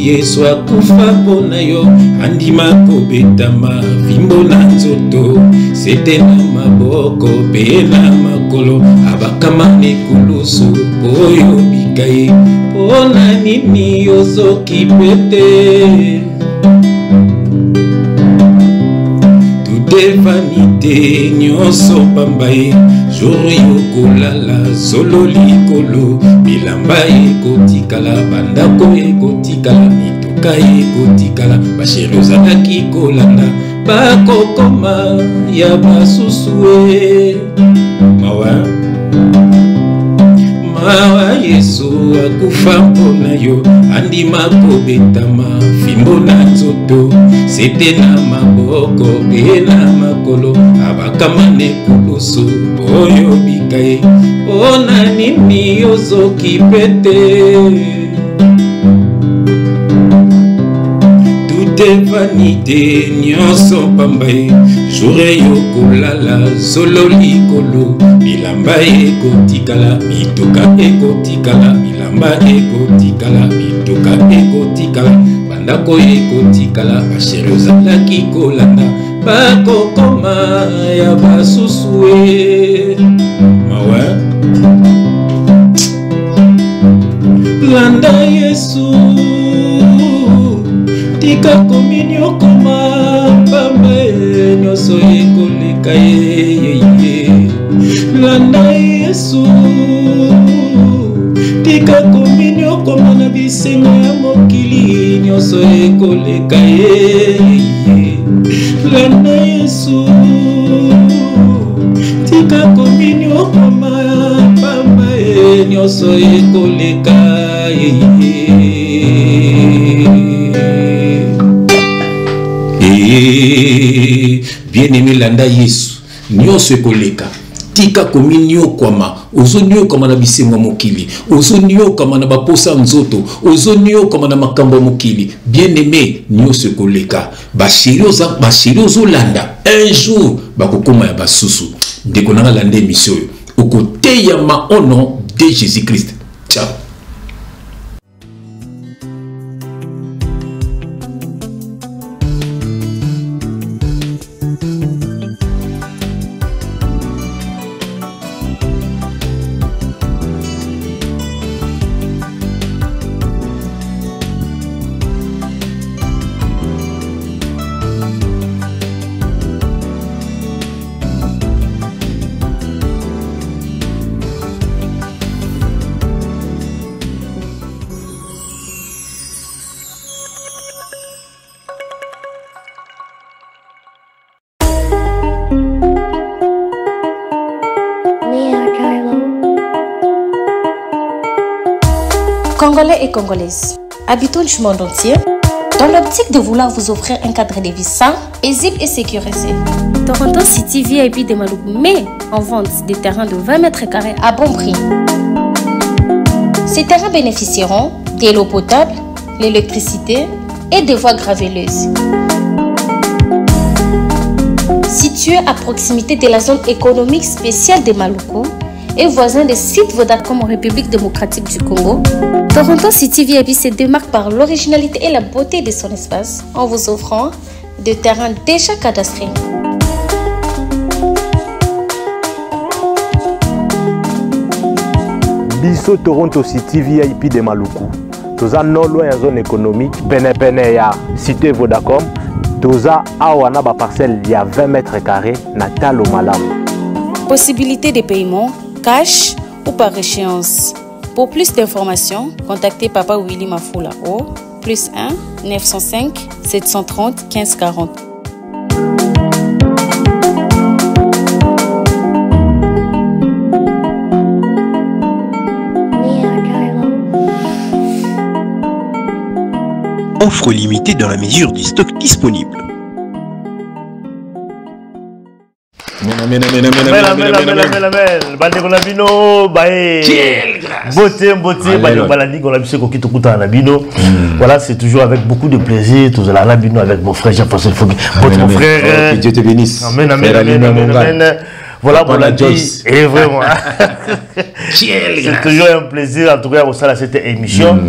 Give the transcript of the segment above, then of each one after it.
Yesu akufa pona yo andima kobetama vimbo na nzoto sete na maboko pe na makolo abakamane kulusu oyo bikaye pona nini ozoki pete vanité nyonso pambaye jour yokolala solo likolo bilamba ekotikala bandako ekotikala mituka ekotikala basheri ozalaki kolanda bakokoma ya basusue mawa Yesu akufa mpona yo andima kobetama fimbo na nzoto sete na maboko pe na makolo abakamane kulusu oyo bikaye ona nini ozoki pete vanité nyonso pambaye jour yokolala solo likolo bilamba ekotikala mituka ekotikala bilamba ekotikala mituka ekotikala bandako ekotikala basheri ozalaki kolanda bakokoma ya basusue mawa landa Yesu tika kominyo koma pambe nyoso ekoleka ye landa Yesu tika kominyo koma na bisengo ya mokili nyoso ekoleka ye landa Yesu tika kominyo koma pambe nyoso ekoleka ye bien-aimé landa Yesu nyonso ekoleka tika kominyo kwama ozonyo kama na bisengo mokili ozonyo kama na baposa nzoto ozonyo kama na makambo mokili bien-aimé nyonso ekoleka bashiri ozolanda un jour bakokoma ya basusu ndeko nanga landa émission oyo okoteyama au nom de Jésus-Christ. Ciao. Congolais et Congolaises, habitants du monde entier, dans l'optique de vouloir vous offrir un cadre de vie sain, paisible et sécurisé, Toronto City VIP de Malouk met en vente des terrains de 20 mètres carrés à bon prix. Ces terrains bénéficieront de l'eau potable, l'électricité et des voies gravelleuses. Situé à proximité de la zone économique spéciale de Maluku, et voisin des sites Vodacom en République démocratique du Congo, Toronto City VIP se démarque par l'originalité et la beauté de son espace en vous offrant des terrains déjà cadastrés. Biso Toronto City VIP de Maluku. Toza non loin en zone économique, pene ya cité Vodacom. Toza awana ba parcelle il y a 20 mètres carrés na talo malamu. Possibilité de paiement cash ou par échéance. Pour plus d'informations, contactez Papa Willy Mafoula au +1 905 730 1540. Offre limitée dans la mesure du stock disponible. Voilà, c'est toujours avec beaucoup de plaisir. Tous à la bino avec mon frère Jean-François Fogui. Votre frère. Que Dieu te bénisse. Amen, amen, amen, amen. Voilà pour la Joyce. Et vraiment. C'est toujours un plaisir, en tout cas, au sein de cette émission.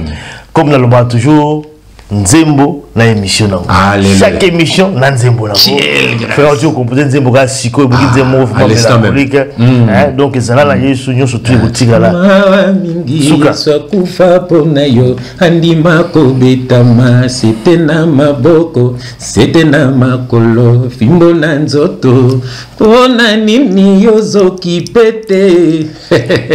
Comme nous l'avons toujours, nzembo na émission nango. Chaque émission na nzembo nango. Frère tu composer nzembo ka siko boki nzembo mélancolique. Donc ezala la yesu nyonso tu botika la. Suka sakufa pona yo andima ko betama c'était na maboko c'était na makolo fimbo na nzoto pona nini yozo kipete.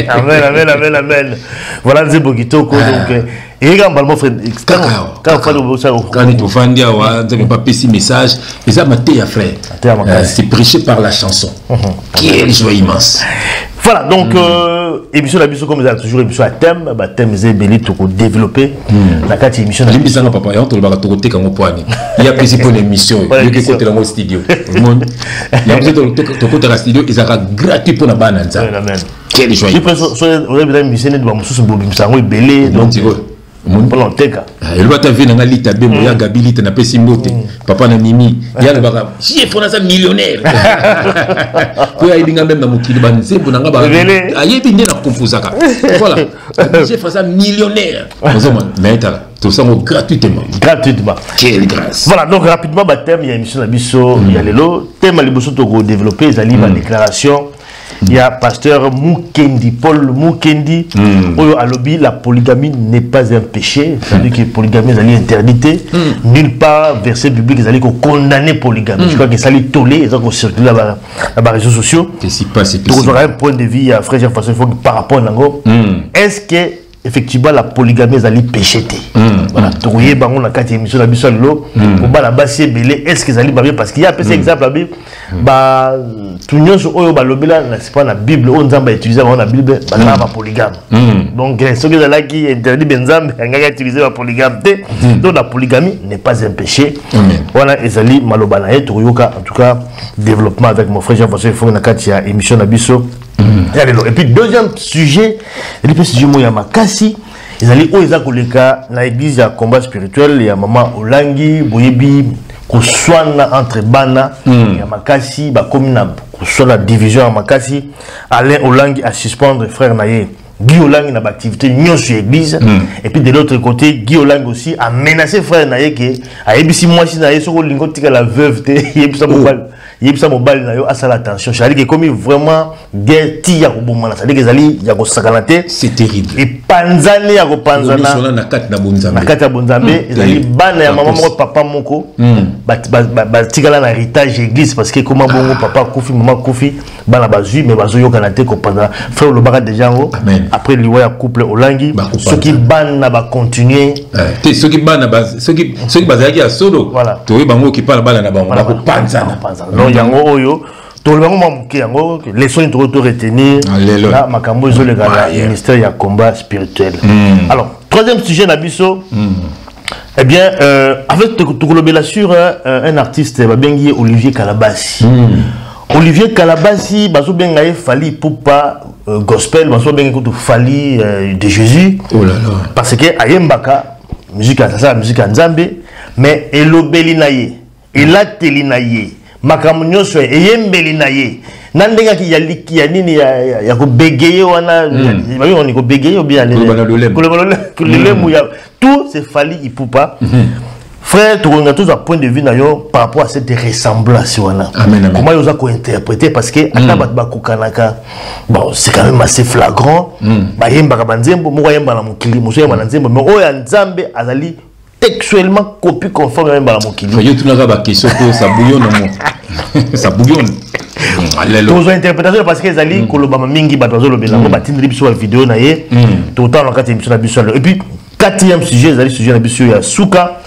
Amen amen amen amen. Voilà nzembo kitoko donc et quand on fait quand tu fais pas petit message les amatés à frère c'est prêché par la chanson. Quelle joie immense. Voilà donc émission la mission comme vous avez toujours émission à thème thème c'est belé tout développer la carte émission la mission papa on te le va côté quand on poigne il y a plaisir pour l'émission il y a côté dans mon studio il y a plaisir de côté la studio ils aura gratuit pour la banane. Quelle joie. Je pense que vous avez mission de moi sous bobi sango belé donc mon plan teka il va t'avoir dans lita bemo ya gabilite na pesi mbote papa na mimi ya baka si fona ça millionnaire ko ya ibinga même na mokili banzembo na ngaba ayebi ndena kompozaka voilà j'ai fait ça millionnaire mais tout ça gratuitement quelle grâce. Voilà donc rapidement thème il y a émission la biso il y a lelo thème ali boso to développer ezali ma déclaration. Il y a pasteur Mukendi, Paul Mukendi, où à l'objet la polygamie n'est pas un péché, c'est-à-dire que la polygamie est interdite. Nulle part, verset biblique, ils allaient condamner polygamie. Je crois que ça allait toller, ils ont circulé dans les réseaux sociaux. Donc, on aura un point de vue, frère Jean-François, il faut que par rapport à Nango, est-ce que effectivement la polygamie est allée pécher? Voilà, tu voyez, on a quatre émissions de la Bible, on va la base belé, est-ce qu'ils allaient bien? Parce qu'il y a un peu exemple, bah, tout le monde c'est pas la Bible, on a utilisé la Bible, la polygame. Donc, ceux qui interdit Benzam, on a utilisé la polygame. Donc, la polygamie n'est pas un péché. Voilà, Ezali Malobanae, en tout cas, développement avec mon frère Jean-François, il faut qu'il y ait une émission de Bisso. Et puis, deuxième sujet, le sujet de Makassi. Ils allaient où ils ont dans l'église, il y a un combat spirituel, il y a maman Olangi, Boyebi, Kouswana entre Bana, il y a Makassi, comme la division à Makassi, Alain Olangi à suspendre frère Naye. Guy Olangi n'a pas activité non sur l'église. Et puis de l'autre côté, Guy Olangi aussi a menacé frère Naye que, à Ebisi moi si Naye sur le lingot la veuve, il y a mobile nayo à ça l'attention. C'est-à-dire que comme vraiment guerre tia ko bomana, c'est-à-dire que zali ya ko sakanate, c'est terrible. Et panzani ya ko panzana na kati na bonzambe. Na kati ya bonzambe, zali bana ya maman moko papa moko, ba tigala na héritage église parce que comment bongo papa Kofi maman Kofi bana bazui mais bazo yo kanate ko panzana. Frère le baka déjà après le ya couple Olangi, ceux qui bana ba continuer. Ceux qui bana ceux qui bazaki ya solo. Voilà. Toi bango qui parle bana na bango ba ko panzana. Yango oyo to le moment que yango les soins to retenir là makambo zo le gala ministère ya combat spirituel. Alors troisième sujet na biso eh bien avec tout sur un artiste babengi Olivier Kalabasi. Olivier Kalabasi bazo benga Fali Poupa gospel bazo benga ko Fali de Jésus. Oh là là. Parce que ayembaka musique ça musique nzambe mais elobeli na ye elateli na ye makambo nyonso eyembeli na ye nandenga ki yaliki ya nini ya ko bégeye wana babi on ko bégeye ou bien le ya tout c'est Fali Ipupa. Frère, tu regardes tous à point de vue par rapport à cette ressemblance wana. Comment ils ont interprété parce que bon c'est quand même assez flagrant. Ba yemba ka banzembo mo yemba na mukili mo yemba na nzembo mais oya nzambe azali textuellement copie conforme même à mon kilo. Il y a tout le question que ça bouillonne ça bouillonne. Tous interprétation parce que Zali kolobama mingi batozo lobela ngo batindri biso la vidéo na ye tout temps na émission na biso et puis quatrième sujet Zali sujet na biso ya Suka.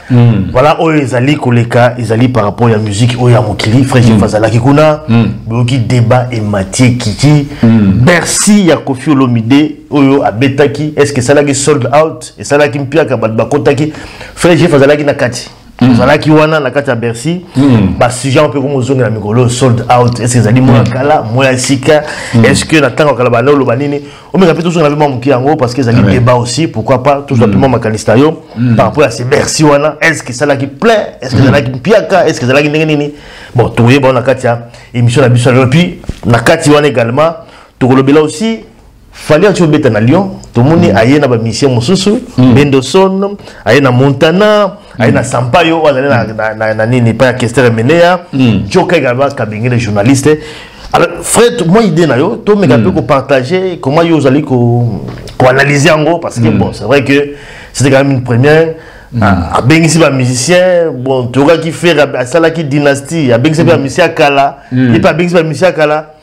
Voilà oyo ezali koleka ezali par rapport à la musique oyo ya mokili frère Fazala kikuna boki débat et Mathieu Kiki merci ya Kofi Olomide oyo abetaki est-ce que ça l'a sold out et ça l'a qui mpiaka bakotaki frère Fazala ki na kati Fazala ki wana na kati ya Bercy ba sujet un peu comme ozonga na mikolo sold out est-ce que ezali mo kala mo ya sika est-ce que na tango kala balo lobanini on me rappelle toujours na vraiment moki yango parce que ezali débat aussi pourquoi pas tout simplement makanista yo par rapport à ces Bercy wana est-ce que ça l'a qui plaît est-ce que ça l'a qui mpiaka est-ce que ça l'a qui nini bon tout est bon na kati ya émission na biso et puis na kati wana également to kolobela aussi fallait tu beta na Lyon tout le monde aye na ba mission mosusu Bendoson aye na Montana Aïna Sampayo, n'est pas Kester Menea, Joka également, Kabingé, les journalistes. Alors, frère, moi, idée, tu peux partager comment vous allez analyser en gros, parce que bon, c'est vrai que c'était quand même une première. À Bengisi, un musicien, bon, tu vois qui fait à Salaki dynastie, à Bengisi, un musicien Kala, et pas Bengisi, un musicien Kala,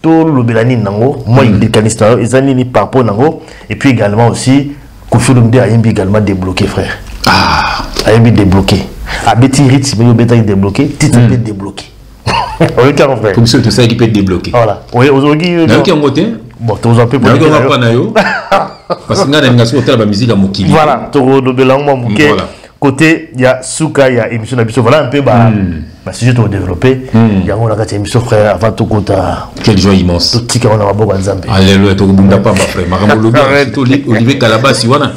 tout le Belani Nango, moi, il dit Kanista, ils ont mis par rapport Nango, et puis également aussi, Kofi Olomide a également débloqué, frère. Ah, a débloqué. À Betty Ritz, il peut être débloqué, Titi peut être débloqué. Oui, car frère. Comme ça, tout ça qui peut être débloqué. Voilà. Oui, aujourd'hui. Bon, tu as un peu parce que la musique à Mokili. Voilà, côté, il y a Souka, il y a émission d'habitude. Voilà un peu, si je te développer, il y a une émission, frère, avant tout compte. Quelle joie immense. Tout petit, on a beaucoup de Zambie. Alléluia, tu n'as pas, ma frère. Olivier Kalabasi, voilà.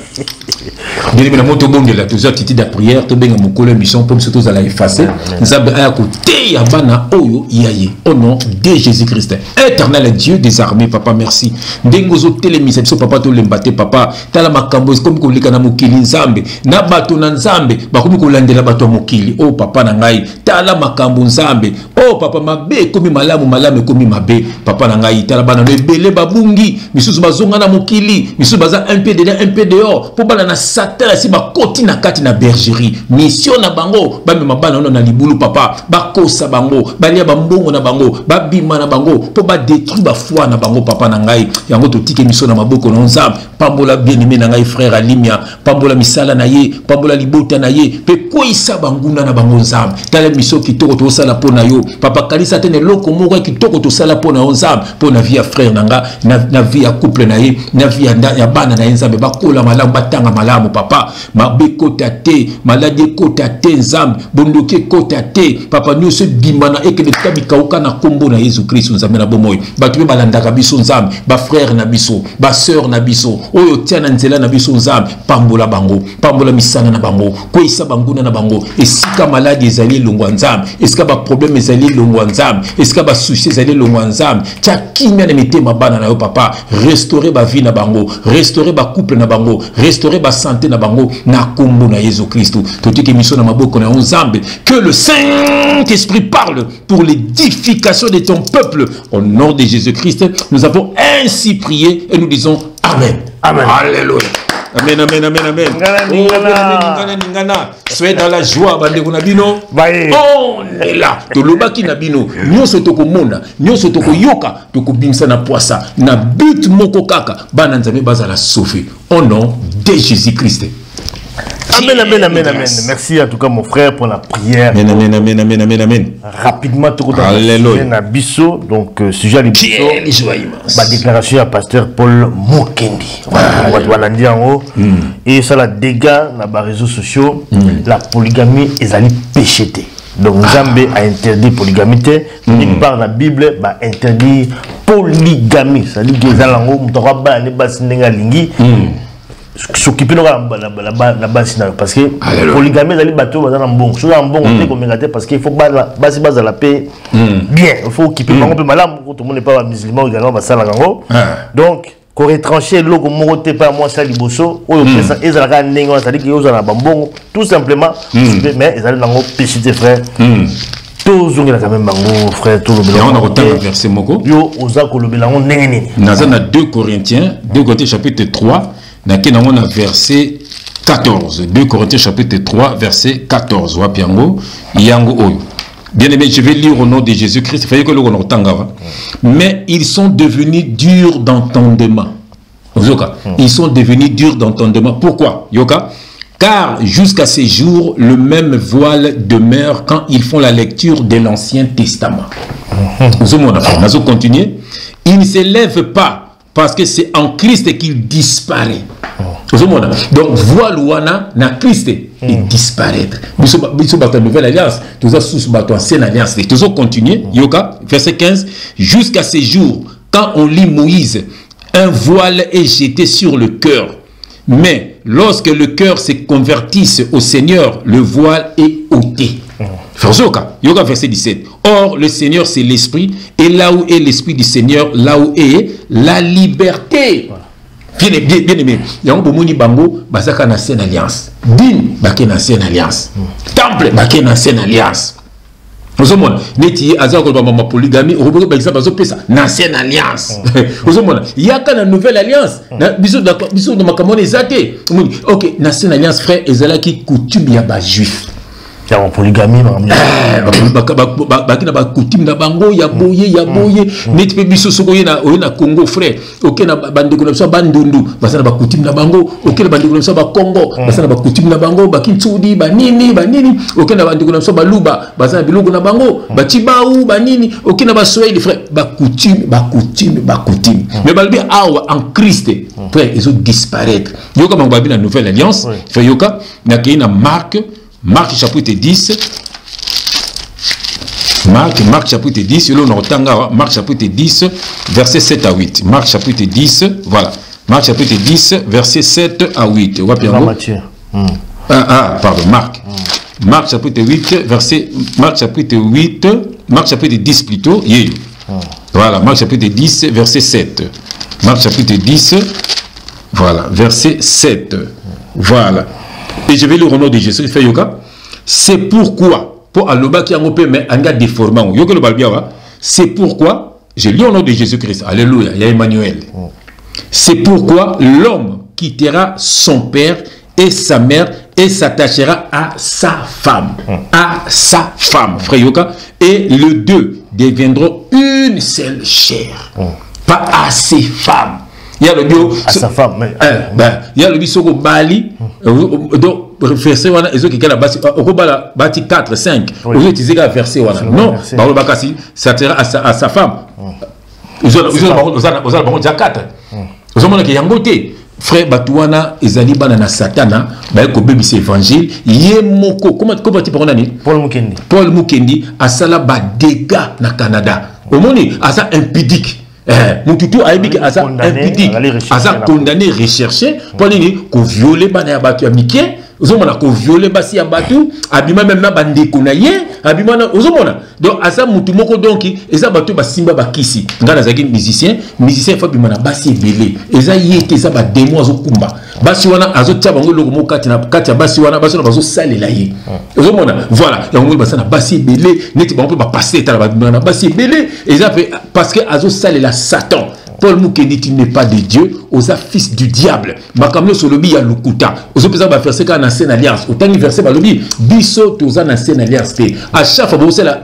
Bien évidemment, tu as là, tu as titi de prière, tu as bien mon collègue mission, comme surtout à la effacer. Nous avons à côté, à Bana, Oyo, Yaye, au nom de Jésus-Christ. Éternel Dieu des armées, papa, merci. Dengozo télémise, papa, tu l'embate, papa. Tala makambos, comme qu'on l'a mokili nzambe. Na bato na nzambe, bakomi ko landela bato mokili. Oh, papa na ngai. Tala makambo nzambe. Oh, papa, mabe, komi malamu, malamu, komi mabe. Papa na ngai, tala bana, bele babungi. Misusu bazonga na mokili. Misusu baza un peu dedans, un peu dehors. Pour bana na Satan, si ba koti na kati na bergerie. Mission na bango. Ba me mabana na libulu, papa. Ba kosa bango. Ba lia ba mbongo na bango. Ba bima na bango. Pour ba détruire ba foi na bango, papa na ngai. Yango to tike mission na maboko na nzambe. Pambola bien-aimé na ngai frère Alimia. Pambola misala na ye. Pambola libota na ye. Pe koisa banguna na bango nzambe. Tala mission kitoko to sala pona yo. Papa kalisa tene loko moko kitoko to sala pona nzambe. Pona vie ya frère nanga, na vie ya couple na ye, na vie ya bana na nzambe. Ba kola malamu batanga malamu papa. Mabe kota te, maladie kota te nzambe. Bondoke kota te. Papa nyo se bimana eke de tabi kauka na kombo na Yesu Christ nzambe na bomoy. Ba tume balandaka biso nzambe, ba frère na biso, ba sœur na biso. Oyo tia na nzela na biso nzambe, pambola bango, pambola misana na bango, koisa banguna na bango. Esika maladi ezali longwa nzambe, esika ba problème ezali longwa nzambe, esika ba souci ezali longwa nzambe. Tia kimia na mitema bana na yo papa, restaurer ba vie na bango, restaurer ba couple na bango, restaurer ba santé na bango na kombo na Yesu Christ. Totike mission na maboko na nzambe, que le Saint-Esprit parle pour l'édification de ton peuple. Au nom de Jésus-Christ, nous avons ainsi prié et nous disons Amen. Amen. Alléluia. Amen, amen, amen, amen. Soyez dans la joie, bande kunabino. On est là. To lobaki nabino. Nyoso toko mona, nyoso toko yoka, toko bimsa na poisa, na but moko kaka, bana nzambe bazala sauver. Au nom de Jésus-Christ. Amen, amen, amen, amen. Merci en tout cas mon frère pour la prière. Amen, amen, amen, amen, amen, amen. Rapidement, tout le monde. Donc, sujet à l'Ibiso. Ma déclaration à pasteur Paul Mukendi. On va dire en haut. Et ça, la dégâts dans les réseaux sociaux, la polygamie est allée pécher. Donc, Zambé a interdit polygamie. Il parle dans la Bible, interdit polygamie. C'est-à-dire que les gens s'occuper de la base parce que polygamie dans les bateaux dans bon chose en bon parce qu'il faut base à la paix bien il faut occuper par exemple malade tout le monde n'est pas musulman également ça donc qu'on retrancher l'eau comme monter pas moi ça liboso ou ils ont la négo c'est-à-dire qu'ils ont la bon tout simplement mais ils ont la péché des frères tous ont quand même bango frère tout le on a retenu verset moko yo oza ko le belango nene na 2 Corinthiens chapitre 3 na verset 14. 2 Corinthiens chapitre 3 verset 14. Wapiango yango oyo. Bien aimé, je vais lire au nom de Jésus-Christ. Mais ils sont devenus durs d'entendement. Ils sont devenus durs d'entendement. Pourquoi, Yoka? Car jusqu'à ces jours, le même voile demeure quand ils font la lecture de l'Ancien Testament. Nous allons continuer. Ils ne s'élèvent pas parce que c'est en Christ qu'il disparaît. Donc, voilà, na Christ, il disparaît. Nous sommes en nouvelle alliance, nous sommes en ancienne alliance. Nous allons continuer, Yoka, verset 15. Jusqu'à ces jours, quand on lit Moïse, un voile est jeté sur le cœur. Mais lorsque le cœur se convertisse au Seigneur, le voile est ôté. Yoga verset 17. Or, le Seigneur, c'est l'Esprit, et là où est l'Esprit du Seigneur, là où est la liberté. bien aimé yango bomoni bango bazaka na ancienne alliance din bake na ancienne alliance temple bake na ancienne alliance Osomona neti azako ba mama polygamie okoboka ba exemple bazopesa na ancienne alliance osomona yaka na nouvelle alliance na biso de makamone ezate OK na ancienne alliance frère ezalaki coutume ya ba juif ya polygamie bakina ba coutume na bango ya boye neti pe biso soko na Congo frère OK na bandeko na biso bandundu basana ba coutume na bango OK na bandeko na biso ba Congo basana ba coutume na bango bakintsudi banini OK na bandeko na biso baluba basana biloko na bango bachibau banini OK na ba Swahili frère ba coutume mais balbi awa en Christ frère ils ont disparaître yoka bango babi na nouvelle alliance frère yoka na kina Marc chapitre 10. Marc chapitre 10. Marc chapitre 10, verset 7 à 8. Marc chapitre 10, voilà. Marc chapitre 10, verset 7 à 8. Pardon, Marc. Marc chapitre 8, verset. Marc chapitre 10 plutôt. Voilà, Marc chapitre 10, verset 7. Marc chapitre 10, voilà, verset 7. Voilà. Et je vais lire au nom de Jésus. C'est pourquoi, pour Aloba qui a un peu, mais un gars déformant, c'est pourquoi, je lis au nom de Jésus-Christ. Alléluia, il y a Emmanuel. C'est pourquoi l'homme quittera son père et sa mère et s'attachera à sa femme. À sa femme, frère Yoka. Et les deux deviendront une seule chair. Pas à ses femmes. Il y a le bio à sa femme, mais il y a le bisoko Bali donc verset wana ezo kika la basi okobala bati 4 5 vous utilisez la verset wana non balo bakasi ça sera à sa femme vous allez 4 vous mona ke yangote frère batuana ezali bana na satana ba ko bebisa évangile ye moko comment tu parles nani Paul Mukendi asala ba dégâts na Canada omoni asa impudique Mututu aibiki asa impudique asa condamné recherché pour nini ko violer bana ya batu ya mikie ozomona ko violer basi ya batu abima même na bandeko na ye abima na ozomona donc asa mutu moko donc eza batu basimba bakisi ngana zaki musicien fa bima na basi ebele eza yeke eza ba démon azokumba basi wana azotia bango loko mo kati ya basi wana baso na bazo salela ye ozomona voilà yango basa na basi ebele neti bango ba passer ta ba na basi ebele eza parce que azo salela Satan. Paul Mukendi, tu n'es pas de Dieu, aux fils du diable. Makamyo solobi ya lukuta. Aux opésa ba verser quand ancienne alliance. Autant ni verset ba lobi biso toza na ancienne alliance te. À chaque fois vous la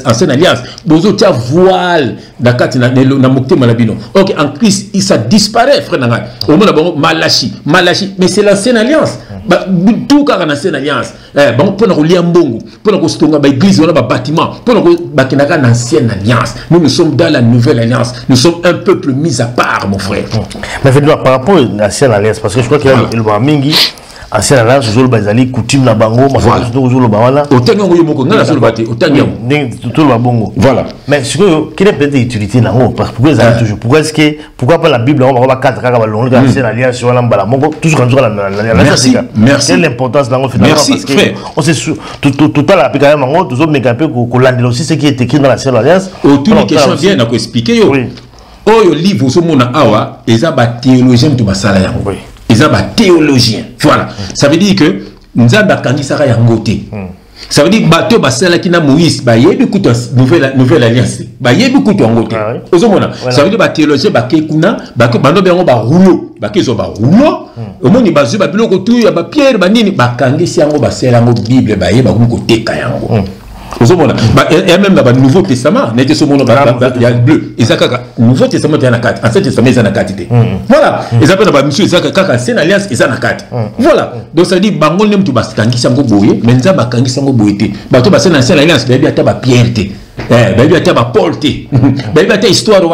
ancienne alliance, vous tia voile dakati na mokte malabino. OK, en Christ, il ça disparaît frère nanga. Au moins bon Malachi, mais c'est l'ancienne alliance. Tout car en ancienne alliance. Bon pour nous lier mbongo, pour nous stonga ba église wala ba bâtiment, pour nous bakinaka na ancienne alliance. Nous sommes dans la nouvelle alliance. Nous sommes un peuple mis à part, mon frère. Mais par rapport à l'ancienne alliance, parce que je crois qu'il y a le mingi, ancienne alliance, je vois les coutumes na bango, voilà. Voilà. Mais ce que quelle est peut-être l'utilité na pourquoi ça toujours pourquoi pas la Bible on va quatre car la ancienne alliance sur la mbala toujours quand merci. Quelle l'importance dans merci frère. On sait tout à la quand même toujours mais un peu qu'on aussi ce qui est écrit dans l'ancienne alliance. Autour des questions bien à expliquer yo. Oh, livre au mona awa, ils ont des théologiens de Basala. Ils ont des théologiens. Voilà. Ça veut dire que nous avons des Sara Yangote. Ça veut dire que bateau Basala qui n'a Moïse, bah yé beaucoup de nouvelle alliance. Bah yé beaucoup de Yangote. Ça veut dire que les théologiens Bakekuna, Bando Béango Baroulo, Bakezo Baroulo. Au moins ils basent Babilo Kotu, Yaba Pierre, Banini, Bakangi Siango Basela Bible, bah yé Bakou Kote Kayango. Il y a même dans le Nouveau Testament, il y a le bleu. Et ça, le Nouveau Testament, il y a 4. Ancien Testament, il y a 4. Voilà. Et ça, monsieur, il y a ancienne alliance, il y a 4. Voilà. Donc ça dit, Bango n'aime tout Bakangi Sango Boye, mais il y a Bakangi Sango Boye. Bato Basen ancienne alliance, il y a Pierre. Il y a Paul. Il y a histoire, il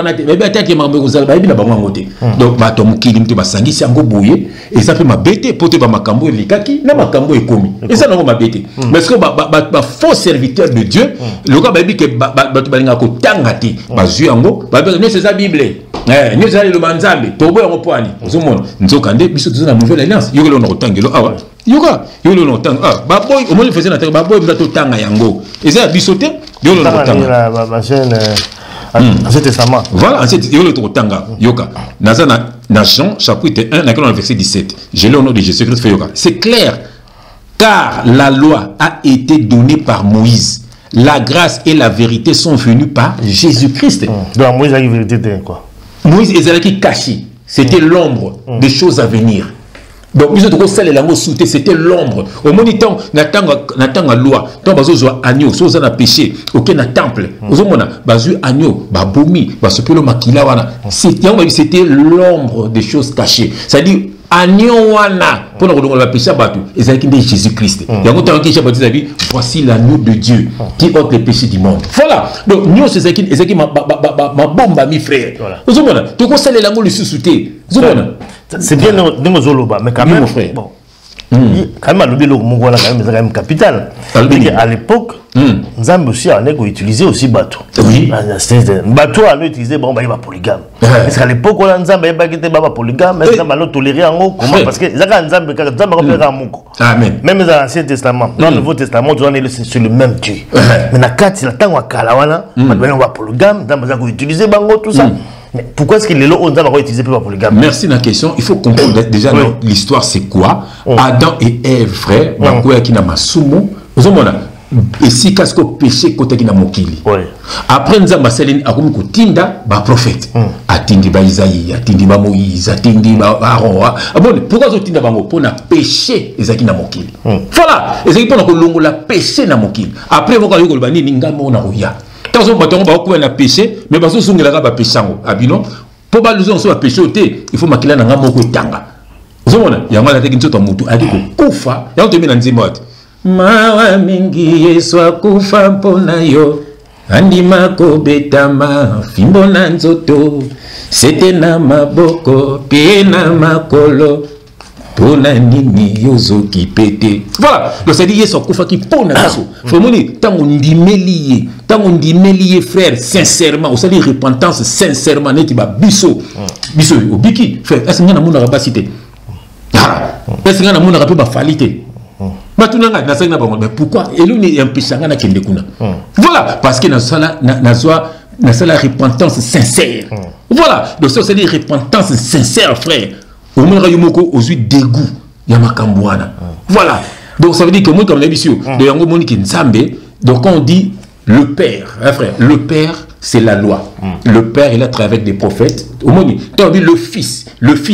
y a Mamberosa, il y a Bangote. Donc, Bato Mukilim, tu Basangi Sango Boye, et ça fait ma bête, pour te Makambo et Likaki, na Makambo et Komi. Et ça, non, ma bête. Parce que faux serviteur de Dieu, le gars dit que Bato Balinga Tangati, Bazuango, Bato c'est sa Bible. Nous allons le manzambe, Tobo et Ropoani. Nous sommes candés, nous sommes dans la nouvelle alliance. Nous sommes dans le Yoga, yolo no tang baboy au moins faisait na baboy mbato tanga yango. Et ça bisoté yolo no tang. La chaîne Ancien Testament. Voilà, Ancien Testament. Yoka. Dans Jean, chapitre 1, dans le verset 17. Je l'ai au nom de Jésus-Christ. C'est clair. Car la loi a été donnée par Moïse. La grâce et la vérité sont venues par Jésus-Christ. Donc Moïse a une vérité quoi? Moïse est caché. C'était l'ombre des choses à venir. Donc, nous avons dit que c'était l'ombre. Au moment où nous avons la loi, nous avons agneau, nous avons péché, aucun temple. Nous avons agneau, bomi, c'était l'ombre des choses cachées. C'est-à-dire, agneau wana pour nous la péché batu et c'est Jésus-Christ. Il y a longtemps que j'ai dit voici l'agneau de Dieu qui ôte les péchés du monde. Voilà. Donc nous c'est qui ma bombe mi frère. Vous avez tout ça les langues le sous-souté. C'est bien nous zoloba mais quand même mon frère. Bon. Quand même le bilo mon voilà quand même capital. À l'époque Nzambe aussi a utilisé aussi bateau. Oui. Bateau a utilisé bon bah il va polygame. Parce qu'à l'époque on Nzambe pas était pas polygame mais Nzambe a toléré en haut comment parce que Zaka Nzambe repère en moko. Amen. Même dans l'Ancien Testament, dans le Nouveau Testament on est sur le même Dieu. Mais na kati la tango kala wana on va polygame Nzambe a utilisé bango tout ça. Mais pourquoi est-ce que les lots ont utilisé pour polygame? Merci la question. Il faut comprendre déjà l'histoire c'est quoi. Adam et Ève frère, bakoya qui na masumu. Vous avez et si qu'est-ce péché côté qui na mokili. Après nous avons Céline a comme tinda ba prophète. Atindi ba Isaïe, atindi ba Moïse, atindi ba Aaron. Bon, pourquoi zo tinda bango pour na péché ezaki na mokili. Voilà, ezaki pour na kolongo la péché na mokili. Après vous ko ba nini ngamo na roya. Tant que vous avez péché, mais parce que vous avez péché, pour que vous ayez péché, il faut que vous ayez péché. Vous avez péché, il faut que vous ayez péché. Mawa mingi Yesu akufa mpona yo andima kobetama fimbo na nzoto sete na maboko pe na makolo pona nini yozoki pete. Voilà, donc ça dit Yesu akufa ki pona kaso. Vraiment tango ndimeli frère sincèrement, on dit repentance sincèrement neti ba biso obiki frère est-ce que na mona rabasité. Est-ce que na mona rapé ba falité. Mais pourquoi? Voilà, parce que nous avons la repentance sincère. Voilà, donc ça c'est une repentance sincère, frère. Au moins, il y a aux yeux dégoût. Voilà, donc ça veut dire que moi, comme l'habitude, donc quand on dit le Père, hein, frère, le Père, c'est la loi. Le Père, il a travaillé avec des prophètes. Au moins, quand on dit le Fils,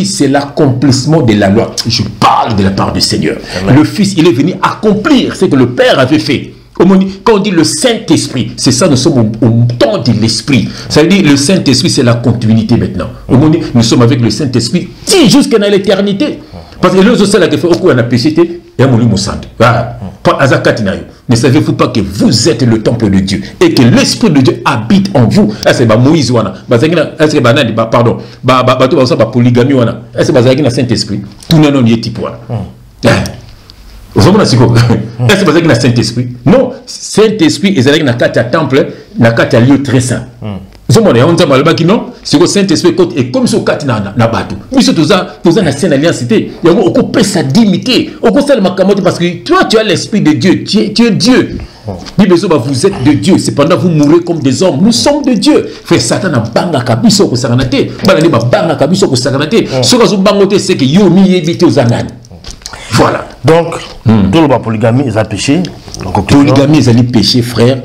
c'est l'accomplissement de la loi. Je parle de la part du Seigneur. Amen. Le Fils, il est venu accomplir ce que le Père avait fait. Au moins, quand on dit le Saint-Esprit, c'est ça, nous sommes au temps de l'Esprit. Ça veut dire le Saint-Esprit, c'est la continuité maintenant. Au moins, nous sommes avec le Saint-Esprit jusqu'à l'éternité. Parce que les autres, c'est là que fait au coup, on a péché, et on a mon sang. Voilà. Ne savez-vous pas que vous êtes le temple de Dieu et que l'Esprit de Dieu habite en vous? C'est Moïse, est-ce que pardon, polygamie, est-ce que c'est Saint-Esprit? Tout le monde y est type. Est-ce que c'est Saint-Esprit? Non, Saint-Esprit est dans le temple, dans le lieu très saint. C'est le Saint-Esprit et comme ce cas na bateau. Mais c'est tout ça na sainte alliance cité. Il y a on peut sa dignité. On peut ça parce que toi tu as l'esprit de Dieu. Tu es Dieu. Vous êtes de Dieu. Cependant vous mourrez comme des hommes. Nous sommes de Dieu. Frère Satan a banga kabiso ko sakanate. Balani ba banga kabiso ko sakanate. Ce que vous bangote c'est que yo mi éviter aux ananes. Voilà. Donc, tout le polygamie, ils ont péché. Polygamie, ils ont péché, frère.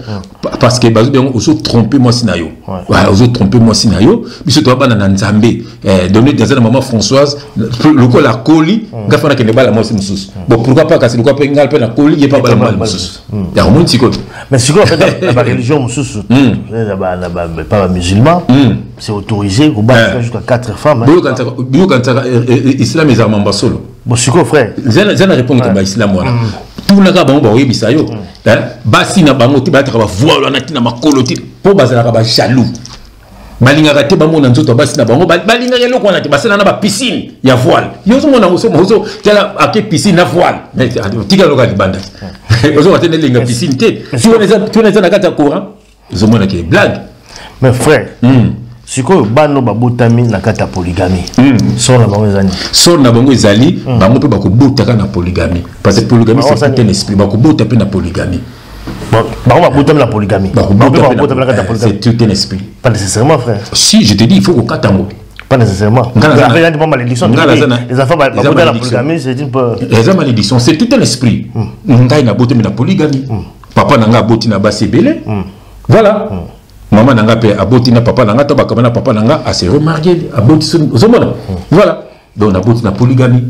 Parce que ils ont trompé moi Sinayo. Ils ont trompé moi Sinayo. Mais c'est toi, dans Nzambé. Donné dans un moment, Françoise, le col à Coli, il faut que la moi c'est bon, pourquoi pas, parce que le col à la Coli, il n'y a pas de mal. Il y a un monde qui mais c'est quoi, en fait, la religion, pas musulman, c'est autorisé, vous battez jusqu'à 4 femmes. Islam, ils ont un solo. Bon, c'est quoi, frère? J'ai répondu à l'islam. Tout le monde a dit ça. Basi na bango ti ba tra voile na tina makolo ti po bazala ka ba jaloux. Balinga ka te ba mona nzoto basi na bango balinga yelo ko na te basala na ba piscine ya voile. Yo so mona mozo tela ake piscine na voile. Mais tika loka libanda. Ozo wa tene linga piscine te. Tu na na kata courant. Zo mona ke blague. Mais frère, si quoi bano babotami na kata polygamie. Son na bango ezali. Son na bango ezali, bango pe bakobota ka na polygamie. Parce que polygamie c'est un esprit, bakobota pe na polygamie. la polygamie. C'est tout un esprit. Pas nécessairement, frère. Si, je te dis, il faut qu'on catango. Pas nécessairement. Les enfants, la polygamie, c'est une peu. Les malédiction, c'est tout un esprit. Ngai na bote la polygamie. Papa nanga boti na basi belé. Voilà. Maman nanga pe aboti na papa nanga toba kamana papa nanga a se remarier aboti zomona. Voilà. Donc na boti na polygamie.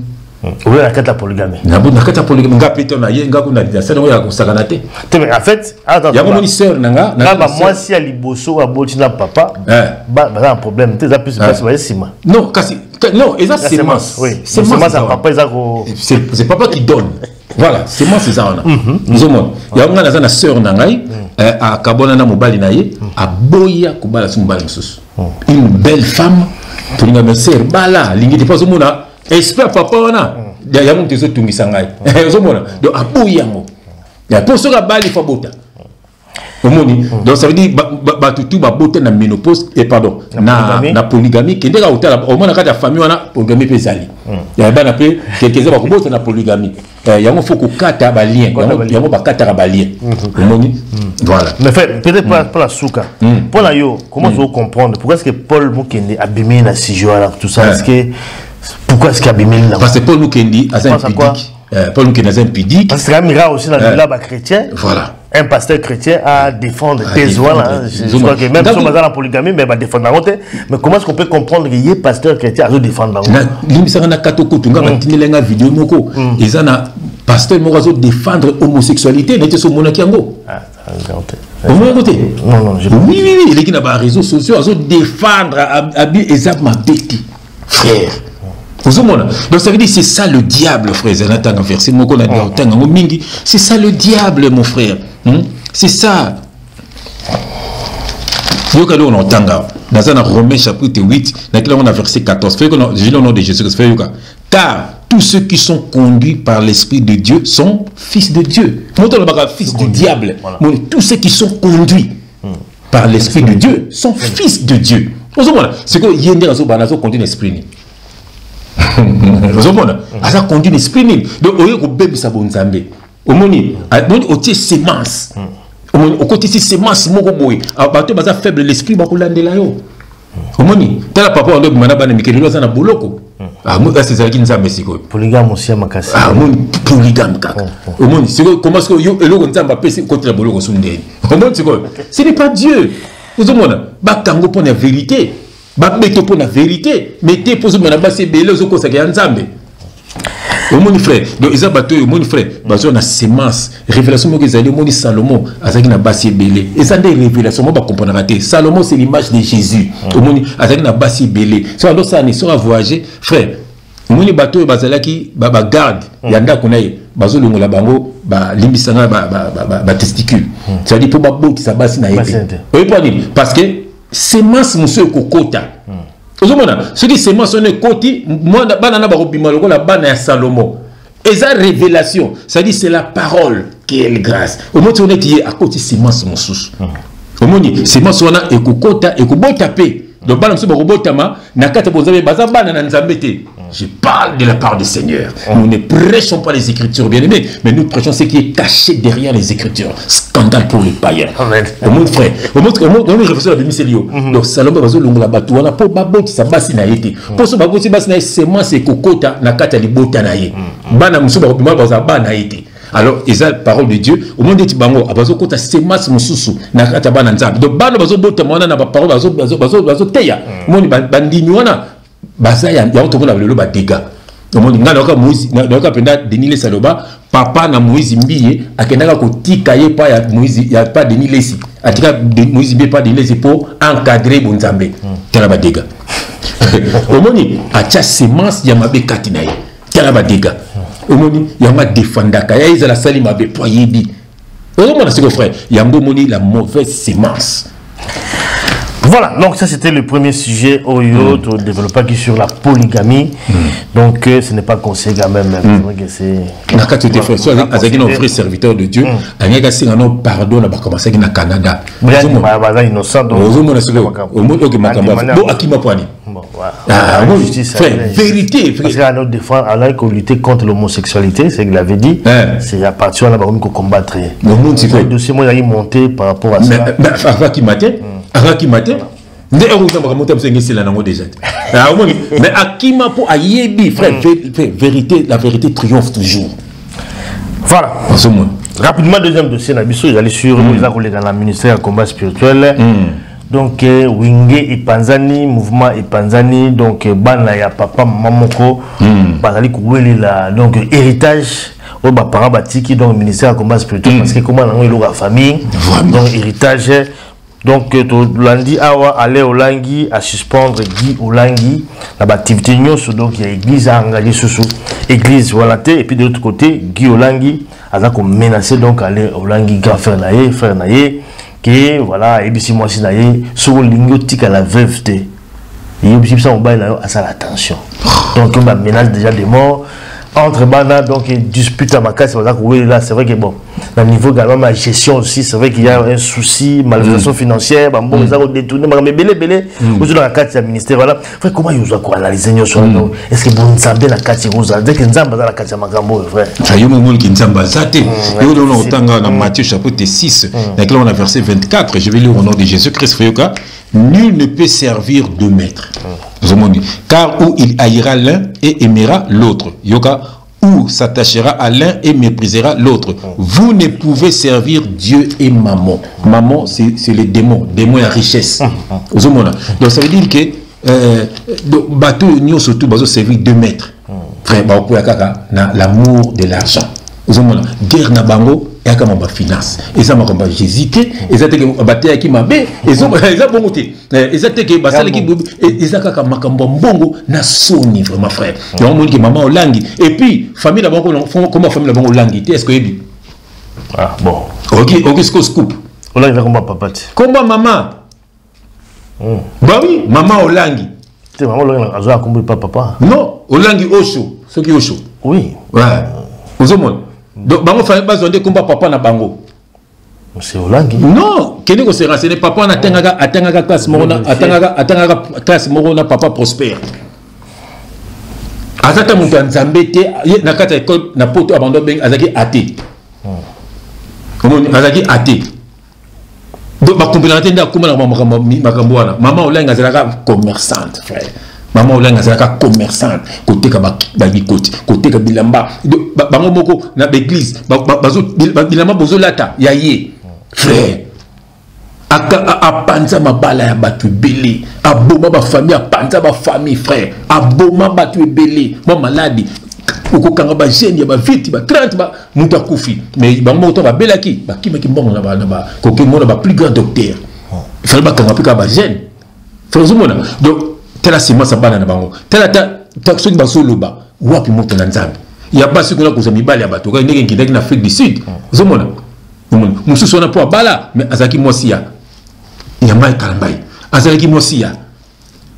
Oui, la carte polygamie. Na boti na carte polygamie nga peto na ye nga kuna disa ça ya kusakana te. En fait, attends. Ya mon sœur nanga na moi si a liboso aboti na papa. Ba un problème, tu as plus passer sima. Non, kasi non, c'est semence. Oui. C'est semence à papa c'est papa qui donne. Voilà, c'est moi c'est ça on a. Nous sommes. Il y a une sœur nangai à Kabona na mobali na ye à boya kubala sumbali msusu. Une belle femme, tu n'as pas sœur bala, lingi pas au mona. Espère papa ona. Il y a mon teso tungi sangai. Au mona. Donc à boya mo. Il y a pour cela bali fa bota. Donc ça veut dire tout ba bote na ménopause et pardon na polygamie qui ndeka utala au moins na famille wana polygamie pesali ya bana pe quelques ba ko bote na polygamie yango faut ko kata ba lien yango ba kata ba lien voilà mais peut-être pas la souka pour la yo comment vous comprendre pourquoi est-ce que Paul Mukendi abîmé na sijo là tout ça est-ce que pourquoi est-ce qu'il abîmé là parce que Paul Mukendi a un pudique Paul Mukendi a un pudique parce que la mira aussi dans le bas chrétien voilà un pasteur chrétien à défendre tes oies. Je crois que même si on est dans la polygamie, mais il va défendre la honte. Mais comment est-ce qu'on peut comprendre qu'il y ait pasteur chrétien à défendre la honte? L'immissaire n'a qu'à tout coup, tu as une vidéo, ils ont un pasteur qui défendre l'homosexualité, n'était sur mon akiango. Au moins côté. Non, oui, les qui n'ont pas réseaux sociaux, ils ont défendre Ezab ma bêtise, frère. Donc ça veut dire c'est ça le diable, frère. C'est ça le diable, mon frère. C'est ça. On entend dans Romains chapitre 8, on a verset 14. Je lis au nom de Jésus. Car tous ceux qui sont conduits par l'Esprit de Dieu sont fils de Dieu. Fils du diable. Tous ceux qui sont conduits par l'Esprit de Dieu sont fils de Dieu. C'est que Yende conduit l'Esprit. Ça conduit l'esprit. Donc, au lieu de bébé ça bon zambe. Au moni, au côté sémence. Au côté sémence, mon boy. À bateau basa faible l'esprit, bah pour l'ande là yo. Au moni, t'as la papa on doit mana bana mikeli lo sana boloko. Ah moi c'est ça qui nous a messi quoi. Polygame aussi à makasi. Ah mon polygame kaka. Au moni, c'est comment est-ce que yo elo on tamba pesi côté la boloko sundeni. Au moni c'est quoi? Ce n'est pas Dieu. Vous avez ba kango pour la vérité. Mettez pour la vérité, mettez pour ce que vous avez belé aux autres qui ensemble. Au mon frère, donc ils ont battu au mon frère, basé na sémence, révélation que ils allaient au mon Salomon, azaki na basi belé. Et ça des révélations, moi pas comprendre raté. Salomon c'est l'image de Jésus. Au mon azaki na basi belé. Soit alors ça ne sera voyager, frère. Au mon bateau bazalaki ba garde, yanda konaye, bazo longola bango, ba limbisanga ba testicule. Ça dit pour ba bout ça basi na yete. Oui pas dire parce que sémence monsieur kokota. Ce qui sémence on est koti, moi banana barobima loko la bana ya Salomon. Et ça révélation, ça dit c'est la parole qui est grâce. Au moins on est qui à côté sémence mon sous. Au moins sémence on a ekokota ekobota pe. Donc bana monsieur barobotama nakata bonzabe baza bana na nzambete. Je parle de la part du Seigneur. Nous ne prêchons pas les Écritures, bien aimés, mais nous prêchons ce qui est caché derrière les Écritures. Scandale pour les païens. Au monde frère, au monde réflexion la Bible. Donc Salomon va zongo la bateau. On a pas babo qui s'abasse na yete. Pour ce babo qui s'abasse na semence et kokota na kata li bota na ye. Bana musu ba bima ba bana yete. Alors, ils ont la parole de Dieu. Au monde de Tibango, abazo kota semence mususu na kata bana nzambe. Donc bana bazo bota mona na parole bazo teya. Moni bandini wana bazaya ya otomona lelo ba dégâts. Omoni ngana ka Moïse na penda Denis Saloba papa na Moïse mbiye akendaka kotika ye pa ya Moïse ya pas Denis Lesi atika Moïse mbiye pas Denis Lesi pour encadrer bonzambe tela ba dégâts. Omoni acha semence ya mabe kati na ye tela ba dégâts. Omoni ya ma défendaka ya izala sali mabe po yebi. Omoni c'est que frère yango moni la mauvaise semence. Voilà, donc ça c'était le premier sujet au yacht, au développement qui est sur la polygamie. Donc ce n'est pas conseillé quand même. C'est quand tu étais frère, avec nos vrais serviteurs de Dieu, il y a un pardon à commencer au Canada. Innocent. justice, vérité. Parce qu'à notre défense, alors qu'on lutter contre l'homosexualité, c'est ce qu'il avait dit, c'est à partir de là qu'on combattre. Le dossier, moi, il a monté par rapport à ça. Mais Araki Maté, mais Akima pour Ayebi, frère, la vérité triomphe toujours. Voilà. Rapidement, deuxième dossier, j'allais sur le ministère du combat spirituel. Donc, Wingé et Panzani, mouvement et Panzani, donc, Bana ya papa, mamoko, Bazali Kouweli, donc, héritage, au parents batiki, donc, ministère du combat spirituel, parce que comment on a la famille, donc, héritage. Donc, lundi, Awa aller au Langui à suspendre Guy au Langui, l'activité donc il y a l'église à engager sous église, voilà, et puis de l'autre côté, Guy au Langui, a menacé donc aller au Langui, grand frère Naye, qui voilà, et puis si moi si Naye, sur le lingotique à la veuve, et puis ça on baille à ça l'attention. Donc, on menace déjà des morts. Entre Bana, donc il dispute à ma casse, c'est vrai que bon, dans le niveau également ma gestion aussi, c'est vrai qu'il y a un souci, malversation financière, bon, ils ont détourné, mais belé, vous dans la carte du ministère, voilà. Comment ils ont analysé sur nous? Est-ce que bon, ça la carte vous dès que nous avons la carte de Magambo, frère? Il y a un moment qui nous a basaté. Et dans Matthieu chapitre 6, dans on a verset 24, je vais lire au nom de Jésus-Christ, nul ne peut servir deux maîtres. Car où il haïra l'un et aimera l'autre. Yoka, ou s'attachera à l'un et méprisera l'autre. Vous ne pouvez servir Dieu et Maman. Maman, c'est les démons. Démons et la richesse. Donc ça veut dire que bateau, nous surtout, bateau servir deux maîtres. Frère, l'amour de l'argent. Guerre na bango et comme ba finance et ça m'a comme j'hésité et ça te que bateau qui m'a bé et ça bon côté et ça te que basala qui et ça kaka makambo mbongo na soni vraiment frère donc mon qui maman olangi et puis famille la bango comment famille la bango olangi est-ce que ebi ah bon ok ce qu'on scoop olangi va comme papa comment maman bah oui maman olangi tu maman olangi azoa comme papa non olangi osho ce qui osho oui ouais osomon. Donc, bango fa besoin de combat papa na bango. C'est Olangi. Non, kene ko se renseigner papa na atengaka classe morona, atengaka classe morona papa prospère. Azata mutu nzambete na kata école na poto abandon ben azaki athée. Comment azaki athée. Donc ba complémentaire nda kuma na makambo wana. Maman Olangi azalaka commerçante, frère. Maman Olangi azalaka commerçante côté ka côté ka bilamba bango moko na l'église bazo bilamba bozo lata yaye frère a panza mabala ya batu belé aboma ba famille a panza ba famille frère aboma batu belé mo maladi okokanga ba jeune ya ba vite ba 30 ba muta kufi mais bango to ba belaki ba kimaki mbongo na ba koke mona ba plus grand docteur il fallait ba kanga pika ba jeune frère zomona donc tela sima sabana na bango tela ta soki basoloba wapi moto na nzambe ya basi kuna kuza mibali ya bato ka ndenge ngidaki na Afrique du Sud zomona mususu na po bala mais azaki mosia ya mai kalambai azaki mosia